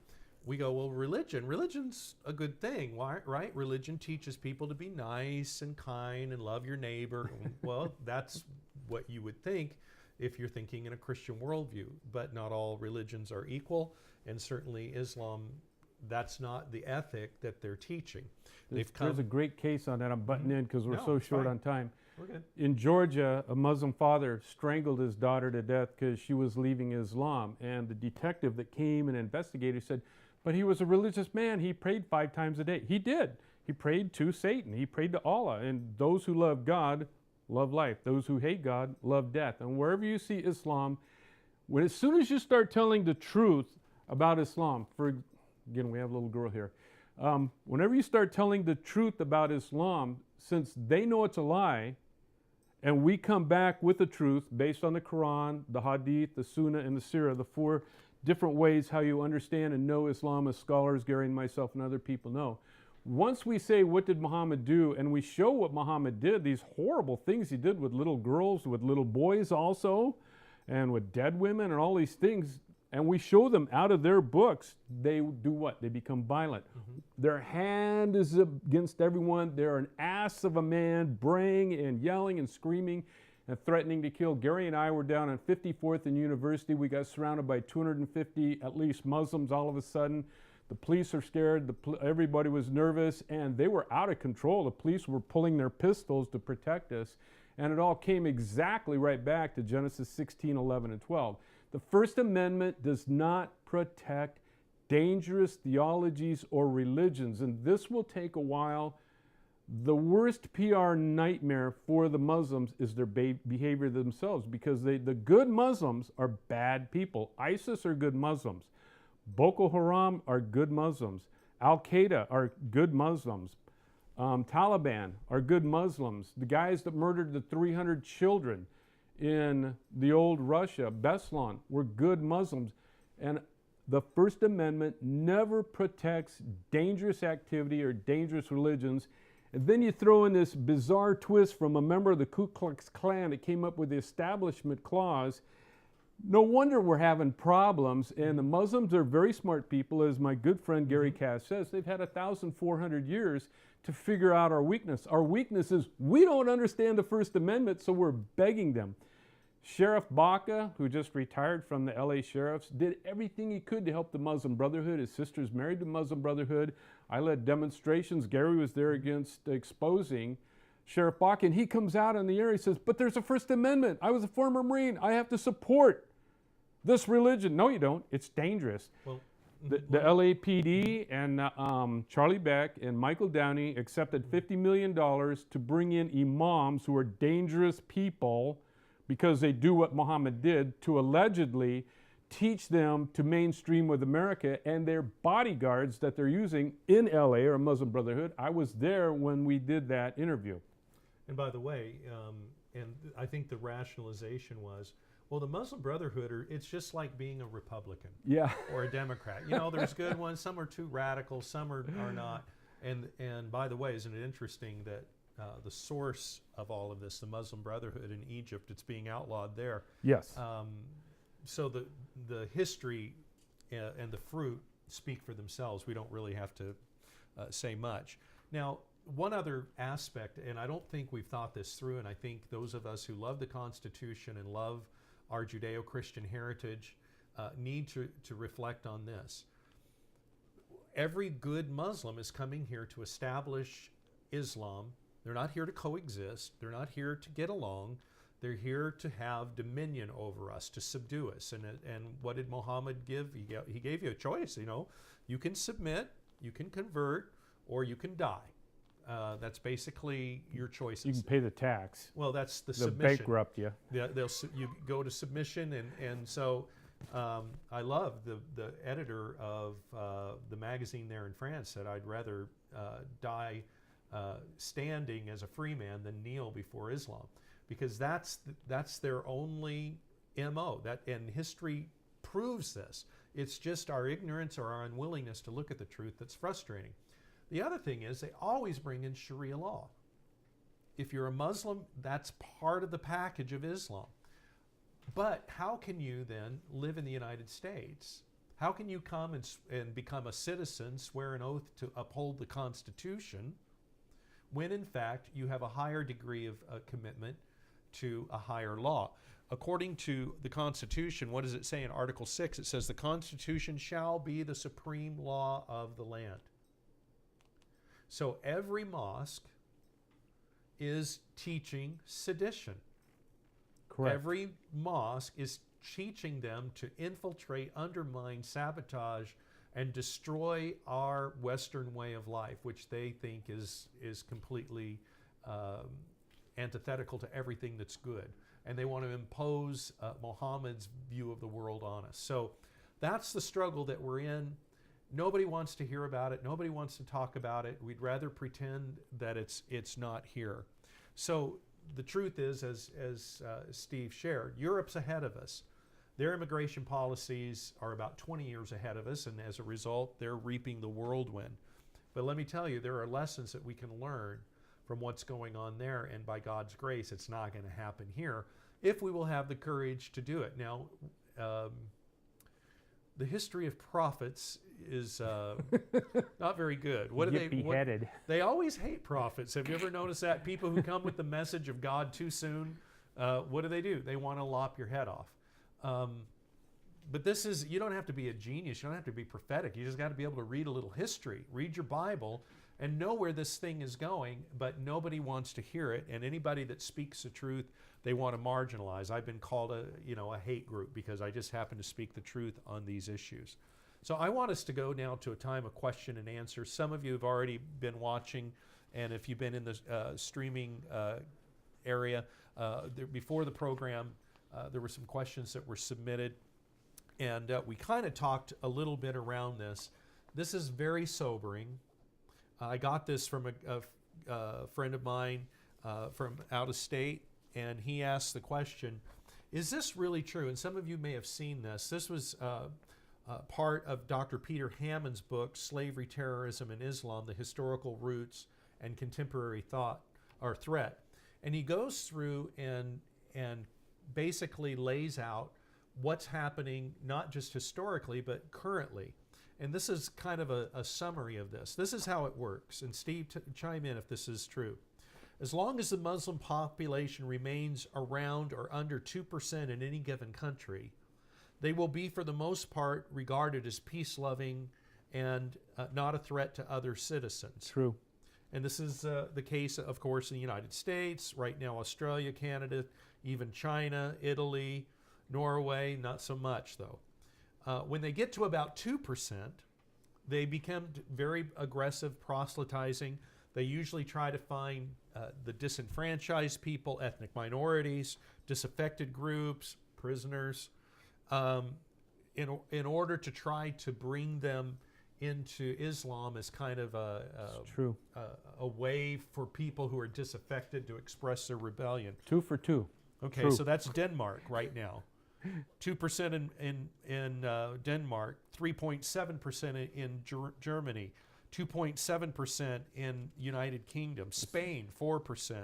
We go, well, religion's a good thing, right? Religion teaches people to be nice and kind and love your neighbor. Well, that's what you would think if you're thinking in a Christian worldview, but not all religions are equal, and certainly Islam, that's not the ethic that they're teaching. There's a great case on that. I'm butting in because we're so short on time. We're good. In Georgia, a Muslim father strangled his daughter to death because she was leaving Islam, and the detective that came and investigated said, but he was a religious man. He prayed 5 times a day. He did. He prayed to Satan. He prayed to Allah. And those who love God love life. Those who hate God love death. And wherever you see Islam, as soon as you start telling the truth about Islam, again, we have a little girl here. Whenever you start telling the truth about Islam, since they know it's a lie, and we come back with the truth based on the Quran, the Hadith, the Sunnah, and the Sirah, the 4 different ways how you understand and know Islam as scholars, Gary and myself and other people know. Once we say, what did Muhammad do? And we show what Muhammad did, these horrible things he did with little girls, with little boys also, and with dead women and all these things, and we show them out of their books, they do what? They become violent. Their hand is against everyone. They're an ass of a man, braying and yelling and screaming and threatening to kill. Gary and I were down on 54th and University. We got surrounded by 250 at least Muslims all of a sudden. The police are scared. Everybody was nervous, and they were out of control. The police were pulling their pistols to protect us, and it all came exactly right back to Genesis 16, 11, and 12. The First Amendment does not protect dangerous theologies or religions, and this will take a while. The worst PR nightmare for the Muslims is their behavior themselves, because the good Muslims are bad people. ISIS are good Muslims. Boko Haram are good Muslims. Al-Qaeda are good Muslims. Taliban are good Muslims. The guys that murdered the 300 children in the old Russia, Beslan, were good Muslims. And the First Amendment never protects dangerous activity or dangerous religions. And then you throw in this bizarre twist from a member of the Ku Klux Klan that came up with the Establishment Clause. No wonder we're having problems. And the Muslims are very smart people, as my good friend Gary Cass says. They've had 1,400 years to figure out our weakness. Our weakness is we don't understand the First Amendment, so we're begging them. Sheriff Baca, who just retired from the LA Sheriffs, did everything he could to help the Muslim Brotherhood. His sister's married to Muslim Brotherhood. I led demonstrations. Gary was there against exposing Sheriff Baca, and he comes out in the air. He says, "But there's a First Amendment. I was a former Marine. I have to support this religion." No, you don't. It's dangerous. Well, The LAPD and Charlie Beck and Michael Downey accepted $50 million to bring in imams who are dangerous people because they do what Muhammad did, to allegedly teach them to mainstream with America, and their bodyguards that they're using in LA are Muslim Brotherhood. I was there when we did that interview. and by the way, I think the rationalization was, well, the Muslim Brotherhood it's just like being a Republican Yeah. or a Democrat. You know, there's good ones. Some are too radical. Some are not. And by the way, isn't it interesting that the source of all of this, the Muslim Brotherhood in Egypt, it's being outlawed there. Yes. So the history and the fruit speak for themselves. We don't really have to say much. Now, one other aspect, and I don't think we've thought this through, and I think those of us who love the Constitution and love our Judeo-Christian heritage need to reflect on this. Every good Muslim is coming here to establish Islam. They're not here to coexist. They're not here to get along. They're here to have dominion over us, to subdue us. And what did Muhammad give? He gave you a choice. You know, you can submit, you can convert, or you can die. That's basically your choices. You can pay the tax. Well, that's the They'll submission. bankrupt you. Yeah, you go to submission, and so I love the editor of the magazine there in France said, "I'd rather die standing as a free man than kneel before Islam," because that's their only MO. And history proves this. It's just our ignorance or our unwillingness to look at the truth that's frustrating. The other thing is they always bring in Sharia law. If you're a Muslim, that's part of the package of Islam. But how can you then live in the United States? How can you come and become a citizen, swear an oath to uphold the Constitution, when in fact you have a higher degree of commitment to a higher law? According to the Constitution, what does it say in Article 6? It says the Constitution shall be the supreme law of the land. So every mosque is teaching sedition. Correct. Every mosque is teaching them to infiltrate, undermine, sabotage, and destroy our Western way of life, which they think is completely antithetical to everything that's good. And they want to impose Muhammad's view of the world on us. So that's the struggle that we're in. Nobody wants to hear about it. Nobody wants to talk about it. We'd rather pretend that it's not here. So the truth is, as Steve shared, Europe's ahead of us. Their immigration policies are about 20 years ahead of us, and as a result, they're reaping the whirlwind. But let me tell you, there are lessons that we can learn from what's going on there, and by God's grace, it's not going to happen here if we will have the courage to do it. Now, the history of prophets is not very good. What do they? Yippee-headed. They always hate prophets. Have you ever noticed that? People who come with the message of God too soon, what do? They want to lop your head off. But this is, you don't have to be a genius. You don't have to be prophetic. You just got to be able to read a little history, read your Bible, and know where this thing is going, but nobody wants to hear it. And anybody that speaks the truth, they want to marginalize. I've been called a hate group because I just happen to speak the truth on these issues. So I want us to go now to a time of question and answer. Some of you have already been watching, and if you've been in the streaming area, before the program, there were some questions that were submitted, and we kind of talked a little bit around this. This is very sobering. I got this from a friend of mine from out of state, and he asked the question, is this really true? And some of you may have seen this. This was part of Dr. Peter Hammond's book, Slavery, Terrorism, and Islam, The Historical Roots and Contemporary Thought or Threat. And he goes through and basically lays out what's happening, not just historically, but currently. And this is kind of a summary of this. This is how it works. And Steve, chime in if this is true. as long as the Muslim population remains around or under 2% in any given country, they will be, for the most part, regarded as peace-loving and not a threat to other citizens. True. And this is the case, of course, in the United States, right now Australia, Canada, even China, Italy, Norway, not so much though. When they get to about 2%, they become very aggressive, proselytizing. They usually try to find the disenfranchised people, ethnic minorities, disaffected groups, prisoners, in order to try to bring them into Islam as kind of a way for people who are disaffected to express their rebellion. 2 for 2. Okay, True. so that's Denmark right now. 2% in Denmark, 3.7% in Germany, 2.7% in United Kingdom, Spain 4%,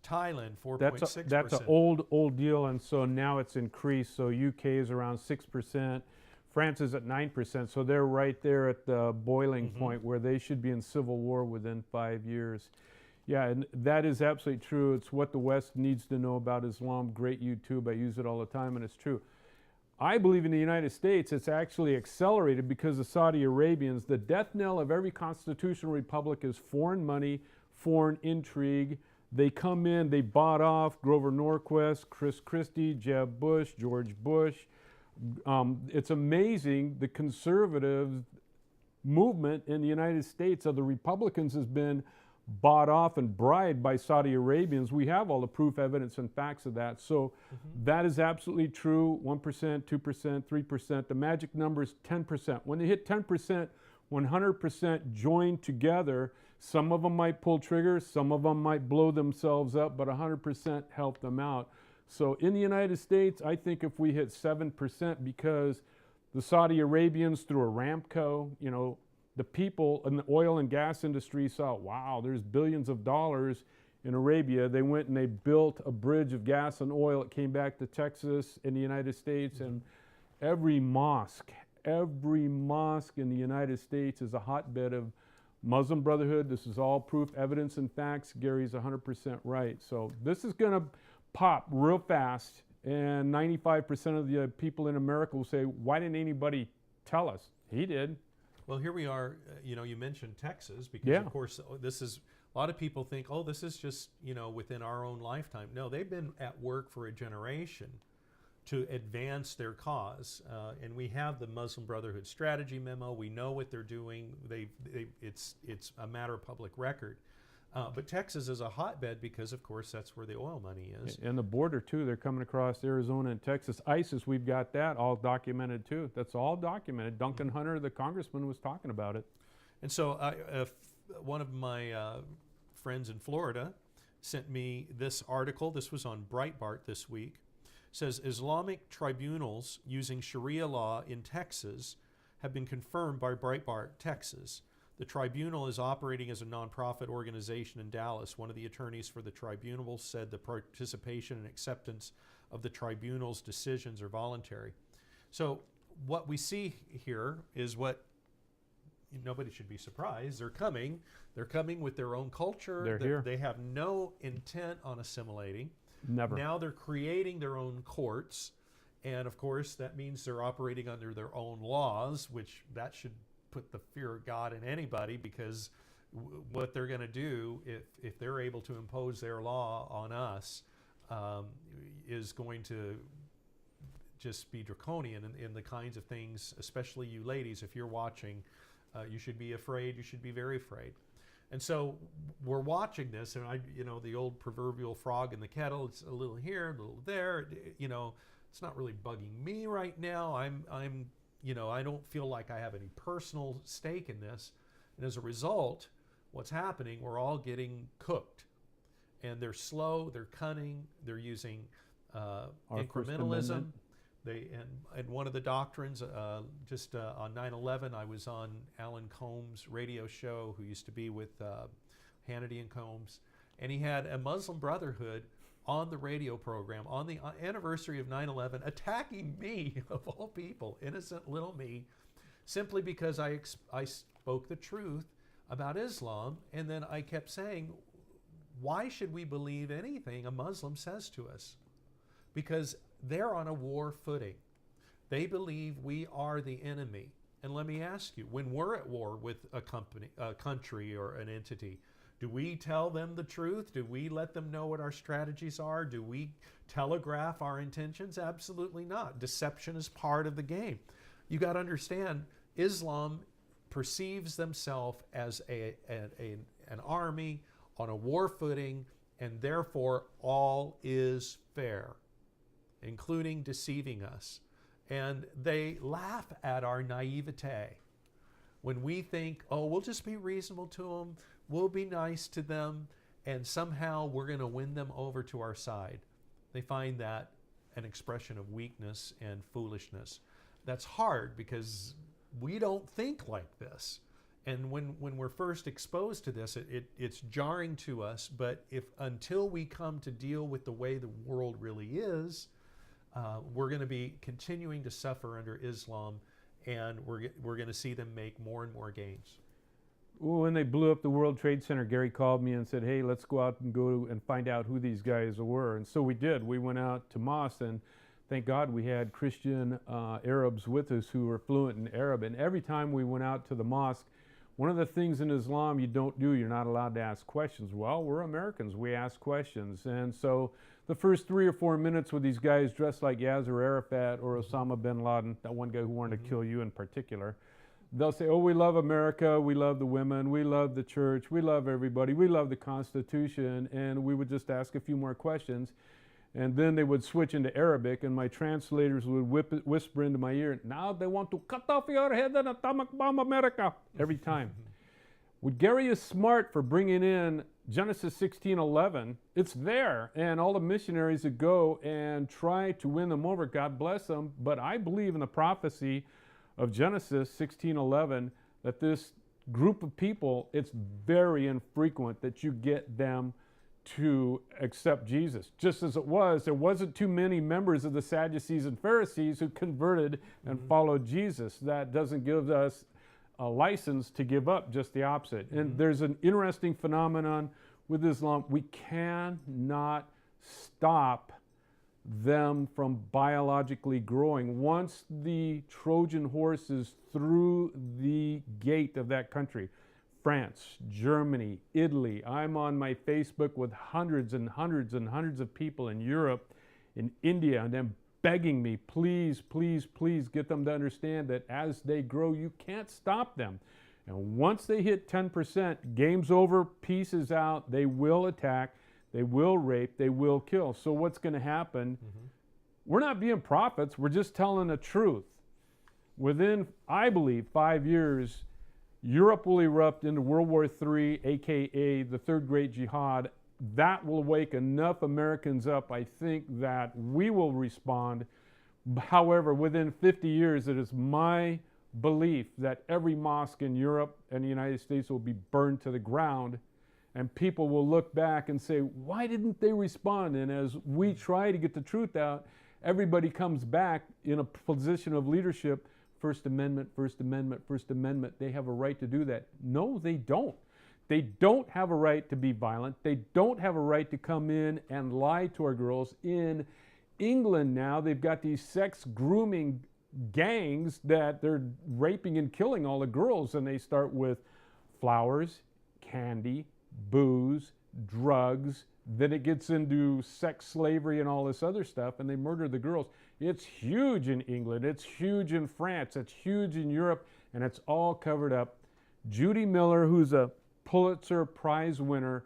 Thailand 4.6%. That's an old deal, and so now it's increased. So UK is around 6%. France is at 9%, so they're right there at the boiling point where they should be in civil war within 5 years. Yeah, and that is absolutely true. It's what the West needs to know about Islam. Great YouTube, I use it all the time, and it's true. I believe in the United States, it's actually accelerated because the Saudi Arabians. The death knell of every constitutional republic is foreign money, foreign intrigue. They come in, they bought off Grover Norquist, Chris Christie, Jeb Bush, George Bush. It's amazing the conservative movement in the United States of the Republicans has been bought off and bribed by Saudi Arabians. We have all the proof, evidence, and facts of that. So that is absolutely true. 1%, 2%, 3%. The magic number is 10%. When they hit 10%, 100% join together. Some of them might pull triggers, some of them might blow themselves up, but 100% help them out. So in the United States, I think if we hit 7%, because the Saudi Arabians through Aramco, the people in the oil and gas industry saw, wow, there's billions of dollars in Arabia. They went and they built a bridge of gas and oil. It came back to Texas in the United States, and every mosque in the United States is a hotbed of Muslim Brotherhood. This is all proof, evidence, and facts. Gary's 100% right. So this is going to pop real fast, and 95% of the people in America will say, why didn't anybody tell us? He did. Well, here we are. You mentioned Texas because, of course, this is a lot of people think, oh, this is just within our own lifetime. No, they've been at work for a generation to advance their cause, and we have the Muslim Brotherhood strategy memo. We know what they're doing. It's a matter of public record. But Texas is a hotbed because, of course, that's where the oil money is. And the border, too. They're coming across Arizona and Texas. ISIS, we've got that all documented, too. That's all documented. Duncan Hunter, the congressman, was talking about it. And so one of my friends in Florida sent me this article. This was on Breitbart this week. It says, Islamic tribunals using Sharia law in Texas have been confirmed by Breitbart, Texas. The tribunal is operating as a nonprofit organization in Dallas. One of the attorneys for the tribunal said the participation and acceptance of the tribunal's decisions are voluntary. So what we see here is what nobody should be surprised. They're coming. They're coming with their own culture. They're here. They have no intent on assimilating. Never. Now they're creating their own courts. And of course, that means they're operating under their own laws, which that should put the fear of God in anybody, because what they're going to do if they're able to impose their law on us is going to just be draconian in the kinds of things, especially you ladies, if you're watching, you should be afraid. You should be very afraid. And so we're watching this, and the old proverbial frog in the kettle. It's a little here, a little there. It's not really bugging me right now. I don't feel like I have any personal stake in this. And as a result, what's happening, we're all getting cooked. And they're slow, they're cunning, they're using incrementalism. And one of the doctrines, on 9/11, I was on Alan Combs' radio show, who used to be with Hannity and Combs. And he had a Muslim Brotherhood on the radio program on the anniversary of 9/11, attacking me, of all people, innocent little me, simply because I spoke the truth about Islam. And then I kept saying, why should we believe anything a Muslim says to us? Because they're on a war footing. They believe we are the enemy. And let me ask you, when we're at war with a country or an entity, do we tell them the truth? Do we let them know what our strategies are? Do we telegraph our intentions? Absolutely not. Deception is part of the game. You got to understand, Islam perceives themselves as an army on a war footing, and therefore all is fair, including deceiving us. And they laugh at our naivete when we think, oh, we'll just be reasonable to them, we'll be nice to them, and somehow we're going to win them over to our side. They find that an expression of weakness and foolishness. That's hard because we don't think like this. And when we're first exposed to this, it's jarring to us, but until we come to deal with the way the world really is, we're going to be continuing to suffer under Islam, and we're going to see them make more and more gains. When they blew up the World Trade Center, Gary called me and said, hey, let's go out and go and find out who these guys were. And so we did. We went out to mosques, and thank God we had Christian Arabs with us who were fluent in Arab. And every time we went out to the mosque, one of the things in Islam you don't do, you're not allowed to ask questions. Well, we're Americans. We ask questions. And so the first 3 or 4 minutes with these guys dressed like Yasser Arafat or Osama bin Laden, that one guy who wanted to kill you in particular, they'll say, oh, we love America, we love the women, we love the church, we love everybody, we love the Constitution, and we would just ask a few more questions. And then they would switch into Arabic, and my translators would whisper into my ear, now they want to cut off your head and atomic bomb America, every time. Well, Gary is smart for bringing in Genesis 16:11. It's there, and all the missionaries that go and try to win them over, God bless them, but I believe in the prophecy of Genesis 16:11 that this group of people, it's very infrequent that you get them to accept Jesus. Just as it was, there wasn't too many members of the Sadducees and Pharisees who converted and followed Jesus. That doesn't give us a license to give up, just the opposite. And there's an interesting phenomenon with Islam. We cannot stop them from biologically growing. Once the Trojan horse is through the gate of that country, France, Germany, Italy. I'm on my Facebook with hundreds and hundreds and hundreds of people in Europe, in India, and them begging me, please, please, please get them to understand that as they grow, you can't stop them. And once they hit 10%, game's over, peace is out, they will attack, they will rape, they will kill. So what's going to happen? We're not being prophets, we're just telling the truth. Within, I believe, 5 years, Europe will erupt into World War III, aka the Third Great Jihad. That will wake enough Americans up, I think, that we will respond. However, within 50 years, it is my belief that every mosque in Europe and the United States will be burned to the ground, and people will look back and say, why didn't they respond? And as we try to get the truth out, everybody comes back in a position of leadership. First Amendment, First Amendment, First Amendment. They have a right to do that. No, they don't. They don't have a right to be violent. They don't have a right to come in and lie to our girls. In England now, they've got these sex grooming gangs that they're raping and killing all the girls, and they start with flowers, candy, booze, drugs. Then it gets into sex slavery and all this other stuff, and they murder the girls. It's huge in England, it's huge in France, it's huge in Europe, and it's all covered up. Judy Miller, who's a Pulitzer Prize winner,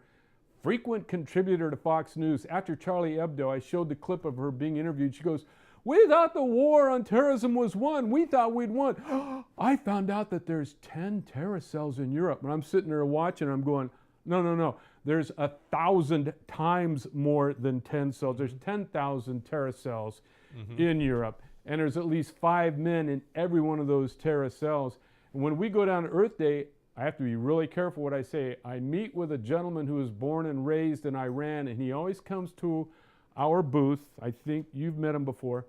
frequent contributor to Fox News. After Charlie Hebdo, I showed the clip of her being interviewed. She goes, we thought the war on terrorism was won. We thought we'd won. I found out that there's 10 terror cells in Europe. And I'm sitting there watching, I'm going, no, no, no. There's 1,000 times more than 10 cells. There's 10,000 terror cells in Europe. And there's at least 5 men in every one of those terror cells. And when we go down to Earth Day, I have to be really careful what I say. I meet with a gentleman who was born and raised in Iran, and he always comes to our booth. I think you've met him before.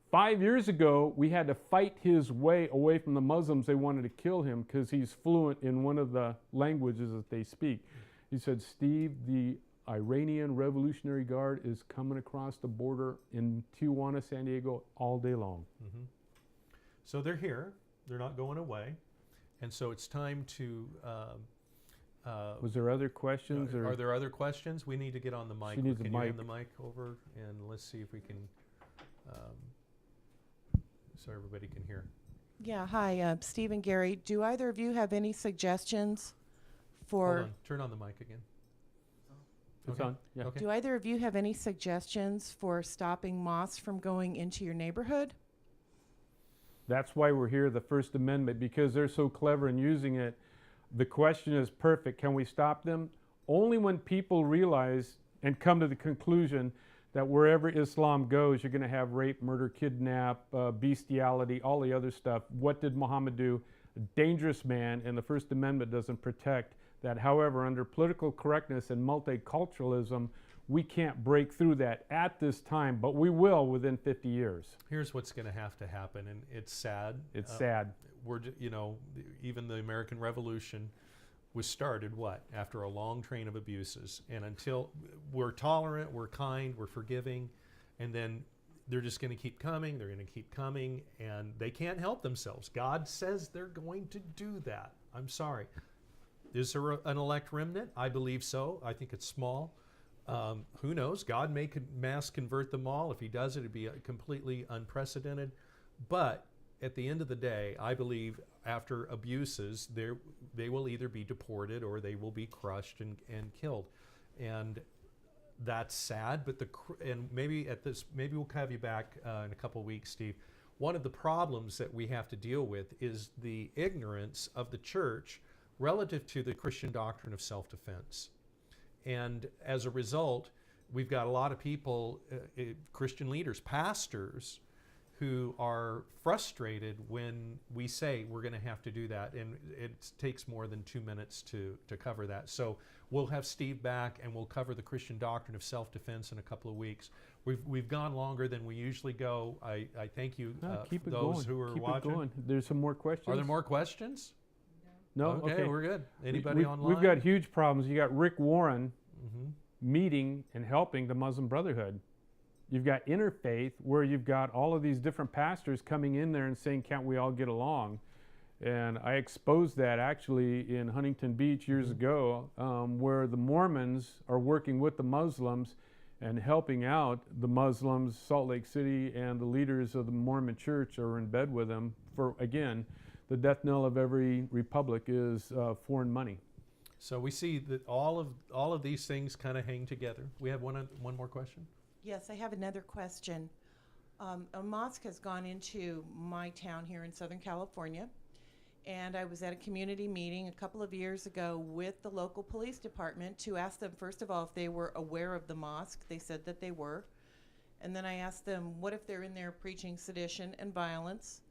5 years ago, we had to fight his way away from the Muslims. They wanted to kill him because he's fluent in one of the languages that they speak. He said, Steve, the Iranian Revolutionary Guard is coming across the border in Tijuana, San Diego all day long. Mhm. So they're here. They're not going away. And so it's time to. Was there other questions? Are there other questions? We need to get on the mic. She needs a Can you hand mic. the mic over? And let's see if we can. So everybody can hear. Yeah, hi, Steve and Gary. Do either of you have any suggestions Hold for? on. Turn on the mic again. It's Okay. on. Yeah. Okay. Do either of you have any suggestions for stopping moths from going into your neighborhood? That's why we're here, the First Amendment, because they're so clever in using it. The question is perfect. Can we stop them? Only when people realize and come to the conclusion that wherever Islam goes, you're going to have rape, murder, kidnap, bestiality, all the other stuff. What did Muhammad do? A dangerous man, and the First Amendment doesn't protect that. However, under political correctness and multiculturalism, we can't break through that at this time, but we will within 50 years. Here's what's going to happen, and it's sad. It's sad. Even the American Revolution was started after a long train of abuses, and until we're tolerant, we're kind, we're forgiving, and then they're just going to keep coming. They're going to keep coming, and they can't help themselves. God says they're going to do that. I'm sorry. Is there an elect remnant? I believe so. I think it's small. Who knows? God may mass convert them all. If he does it, it'd be completely unprecedented. But at the end of the day, I believe after abuses, they will either be deported or they will be crushed and killed. And that's sad, but maybe we'll have you back in a couple of weeks, Steve. One of the problems that we have to deal with is the ignorance of the church relative to the Christian doctrine of self-defense. And as a result, we've got a lot of people, Christian leaders, pastors, who are frustrated when we say we're going to have to do that, and it takes more than 2 minutes to cover that. So we'll have Steve back, and we'll cover the Christian doctrine of self-defense in a couple of weeks. We've gone longer than we usually go. I thank you, Keep it those going. who are Keep watching. it going. There's some more questions. Are there more questions? No. Okay, we're good. Anybody online? We've got huge problems. You got Rick Warren Mhm. meeting and helping the Muslim Brotherhood. You've got Interfaith, where you've got all of these different pastors coming in there and saying, can't we all get along? And I exposed that actually in Huntington Beach years ago, where the Mormons are working with the Muslims and helping out the Muslims. Salt Lake City and the leaders of the Mormon church are in bed with them for, again, the death knell of every republic is foreign money. So we see that all of these things kind of hang together. We have one more question. Yes, I have another question. A mosque has gone into my town here in Southern California, and I was at a community meeting a couple of years ago with the local police department to ask them, first of all, if they were aware of the mosque. They said that they were. And then I asked them, what if they're in there preaching sedition and violence?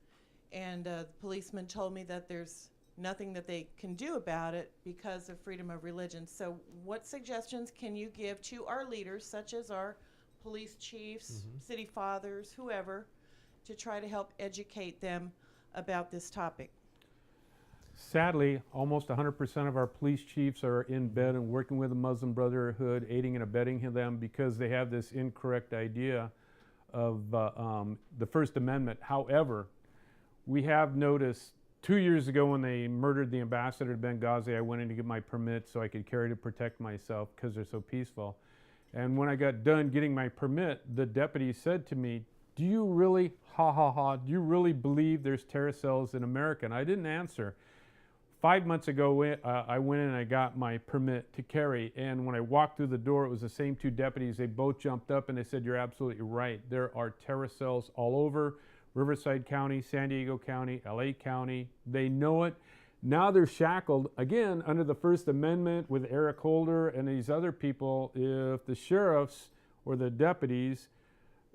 And the policeman told me that there's nothing that they can do about it because of freedom of religion. So what suggestions can you give to our leaders, such as our police chiefs, city fathers, whoever, to try to help educate them about this topic? Sadly, almost 100% of our police chiefs are in bed and working with the Muslim Brotherhood, aiding and abetting them because they have this incorrect idea of the First Amendment. However, we have noticed 2 years ago when they murdered the ambassador to Benghazi, I went in to get my permit so I could carry to protect myself because they're so peaceful. And when I got done getting my permit, the deputy said to me, do you really, do you really believe there's terror cells in America? And I didn't answer. 5 months ago, I went in and I got my permit to carry. And when I walked through the door, it was the same two deputies. They both jumped up and they said, you're absolutely right. There are terror cells all over Riverside County, San Diego County, LA County. They know it. Now they're shackled, again, under the First Amendment with Eric Holder and these other people. If the sheriffs or the deputies,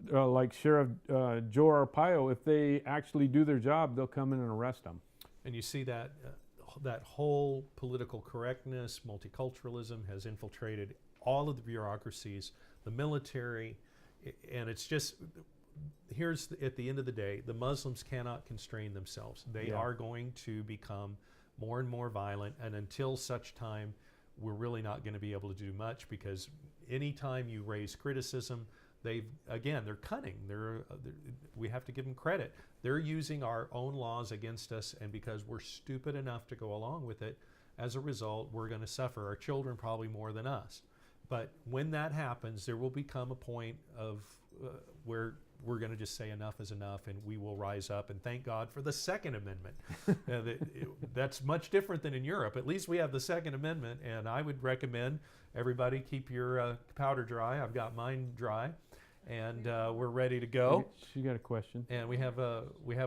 like Sheriff Joe Arpaio, if they actually do their job, they'll come in and arrest them. And you see that that whole political correctness, multiculturalism has infiltrated all of the bureaucracies, the military, and it's just, at the end of the day, the Muslims cannot constrain themselves. They are going to become more and more violent, and until such time, we're really not going to be able to do much because anytime you raise criticism, they're cunning. We have to give them credit. They're using our own laws against us, and because we're stupid enough to go along with it, as a result, we're going to suffer. Our children probably more than us. But when that happens, there will become a point of where we're going to just say enough is enough, and we will rise up. And thank God for the Second Amendment. That's much different than in Europe. At least we have the Second Amendment, and I would recommend everybody keep your powder dry. I've got mine dry, and we're ready to go. She got a question. And we have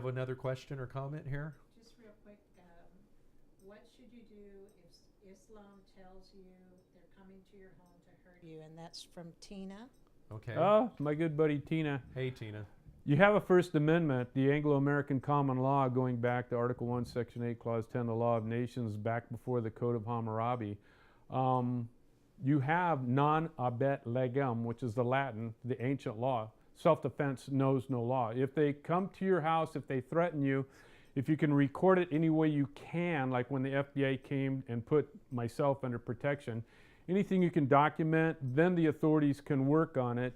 another question or comment here. Just real quick, what should you do if Islam tells you they're coming to your home to hurt you? And that's from Tina. Okay. Oh, my good buddy Tina. Hey, Tina. You have a First Amendment, the Anglo-American Common Law, going back to Article 1, Section 8, Clause 10, the Law of Nations, back before the Code of Hammurabi. You have non habet legem, which is the Latin, the ancient law. Self-defense knows no law. If they come to your house, if they threaten you, if you can record it any way you can, like when the FBI came and put myself under protection, anything you can document, then the authorities can work on it.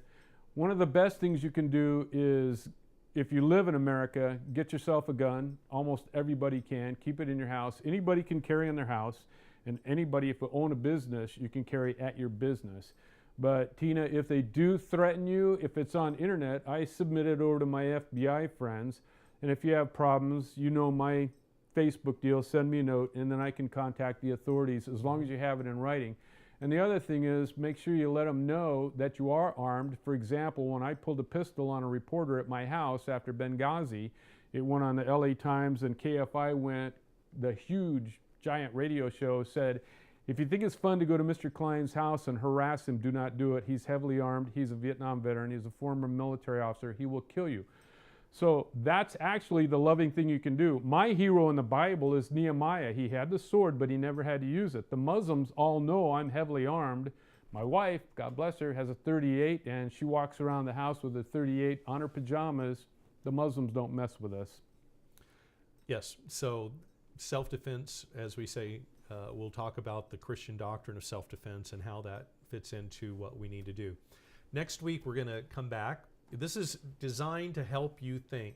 One of the best things you can do is, if you live in America, get yourself a gun. Almost everybody can. Keep it in your house. Anybody can carry in their house, and anybody, if you own a business, you can carry at your business. But Tina, if they do threaten you, if it's on internet, I submit it over to my FBI friends. And if you have problems, you know my Facebook deal, send me a note, and then I can contact the authorities as long as you have it in writing. And the other thing is, make sure you let them know that you are armed. For example, when I pulled a pistol on a reporter at my house after Benghazi, it went on the LA Times, and KFI went, the huge, giant radio show said, if you think it's fun to go to Mr. Klein's house and harass him, do not do it. He's heavily armed. He's a Vietnam veteran. He's a former military officer. He will kill you. So that's actually the loving thing you can do. My hero in the Bible is Nehemiah. He had the sword, but he never had to use it. The Muslims all know I'm heavily armed. My wife, God bless her, has a 38, and she walks around the house with a 38 on her pajamas. The Muslims don't mess with us. Yes, so self-defense, as we say, we'll talk about the Christian doctrine of self-defense and how that fits into what we need to do. Next week, we're going to come back. This is designed to help you think,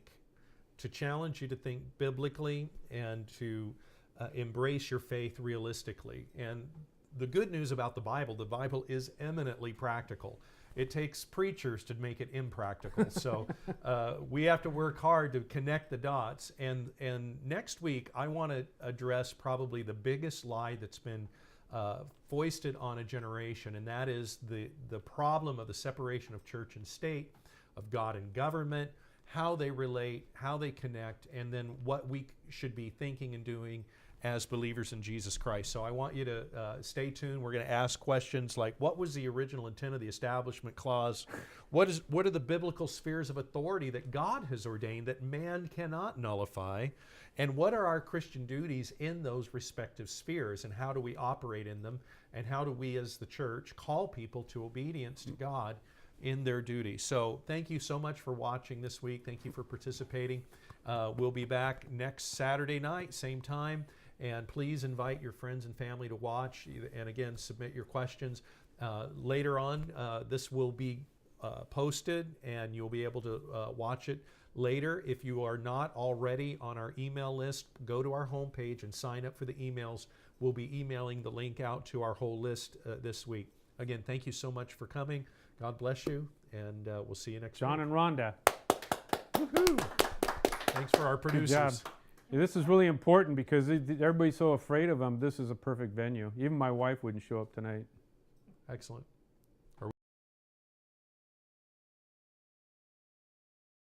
to challenge you to think biblically, and to embrace your faith realistically. And the good news about the Bible is eminently practical. It takes preachers to make it impractical. So we have to work hard to connect the dots. And next week, I want to address probably the biggest lie that's been foisted on a generation, and that is the problem of the separation of church and state, of God and government, how they relate, how they connect, and then what we should be thinking and doing as believers in Jesus Christ. So I want you to stay tuned. We're going to ask questions like, what was the original intent of the Establishment Clause? What are the biblical spheres of authority that God has ordained that man cannot nullify? And what are our Christian duties in those respective spheres? And how do we operate in them? And how do we as the church call people to obedience to God in their duty? So thank you so much for watching this week. Thank you for participating. We'll be back next Saturday night, same time. And please invite your friends and family to watch. And again, submit your questions. Later on, this will be posted, and you'll be able to watch it later. If you are not already on our email list, go to our homepage and sign up for the emails. We'll be emailing the link out to our whole list this week. Again, thank you so much for coming. God bless you, and we'll see you next week. John and Rhonda. Woohoo! Thanks for our producers. Good job. This is really important because everybody's so afraid of them. This is a perfect venue. Even my wife wouldn't show up tonight. Excellent.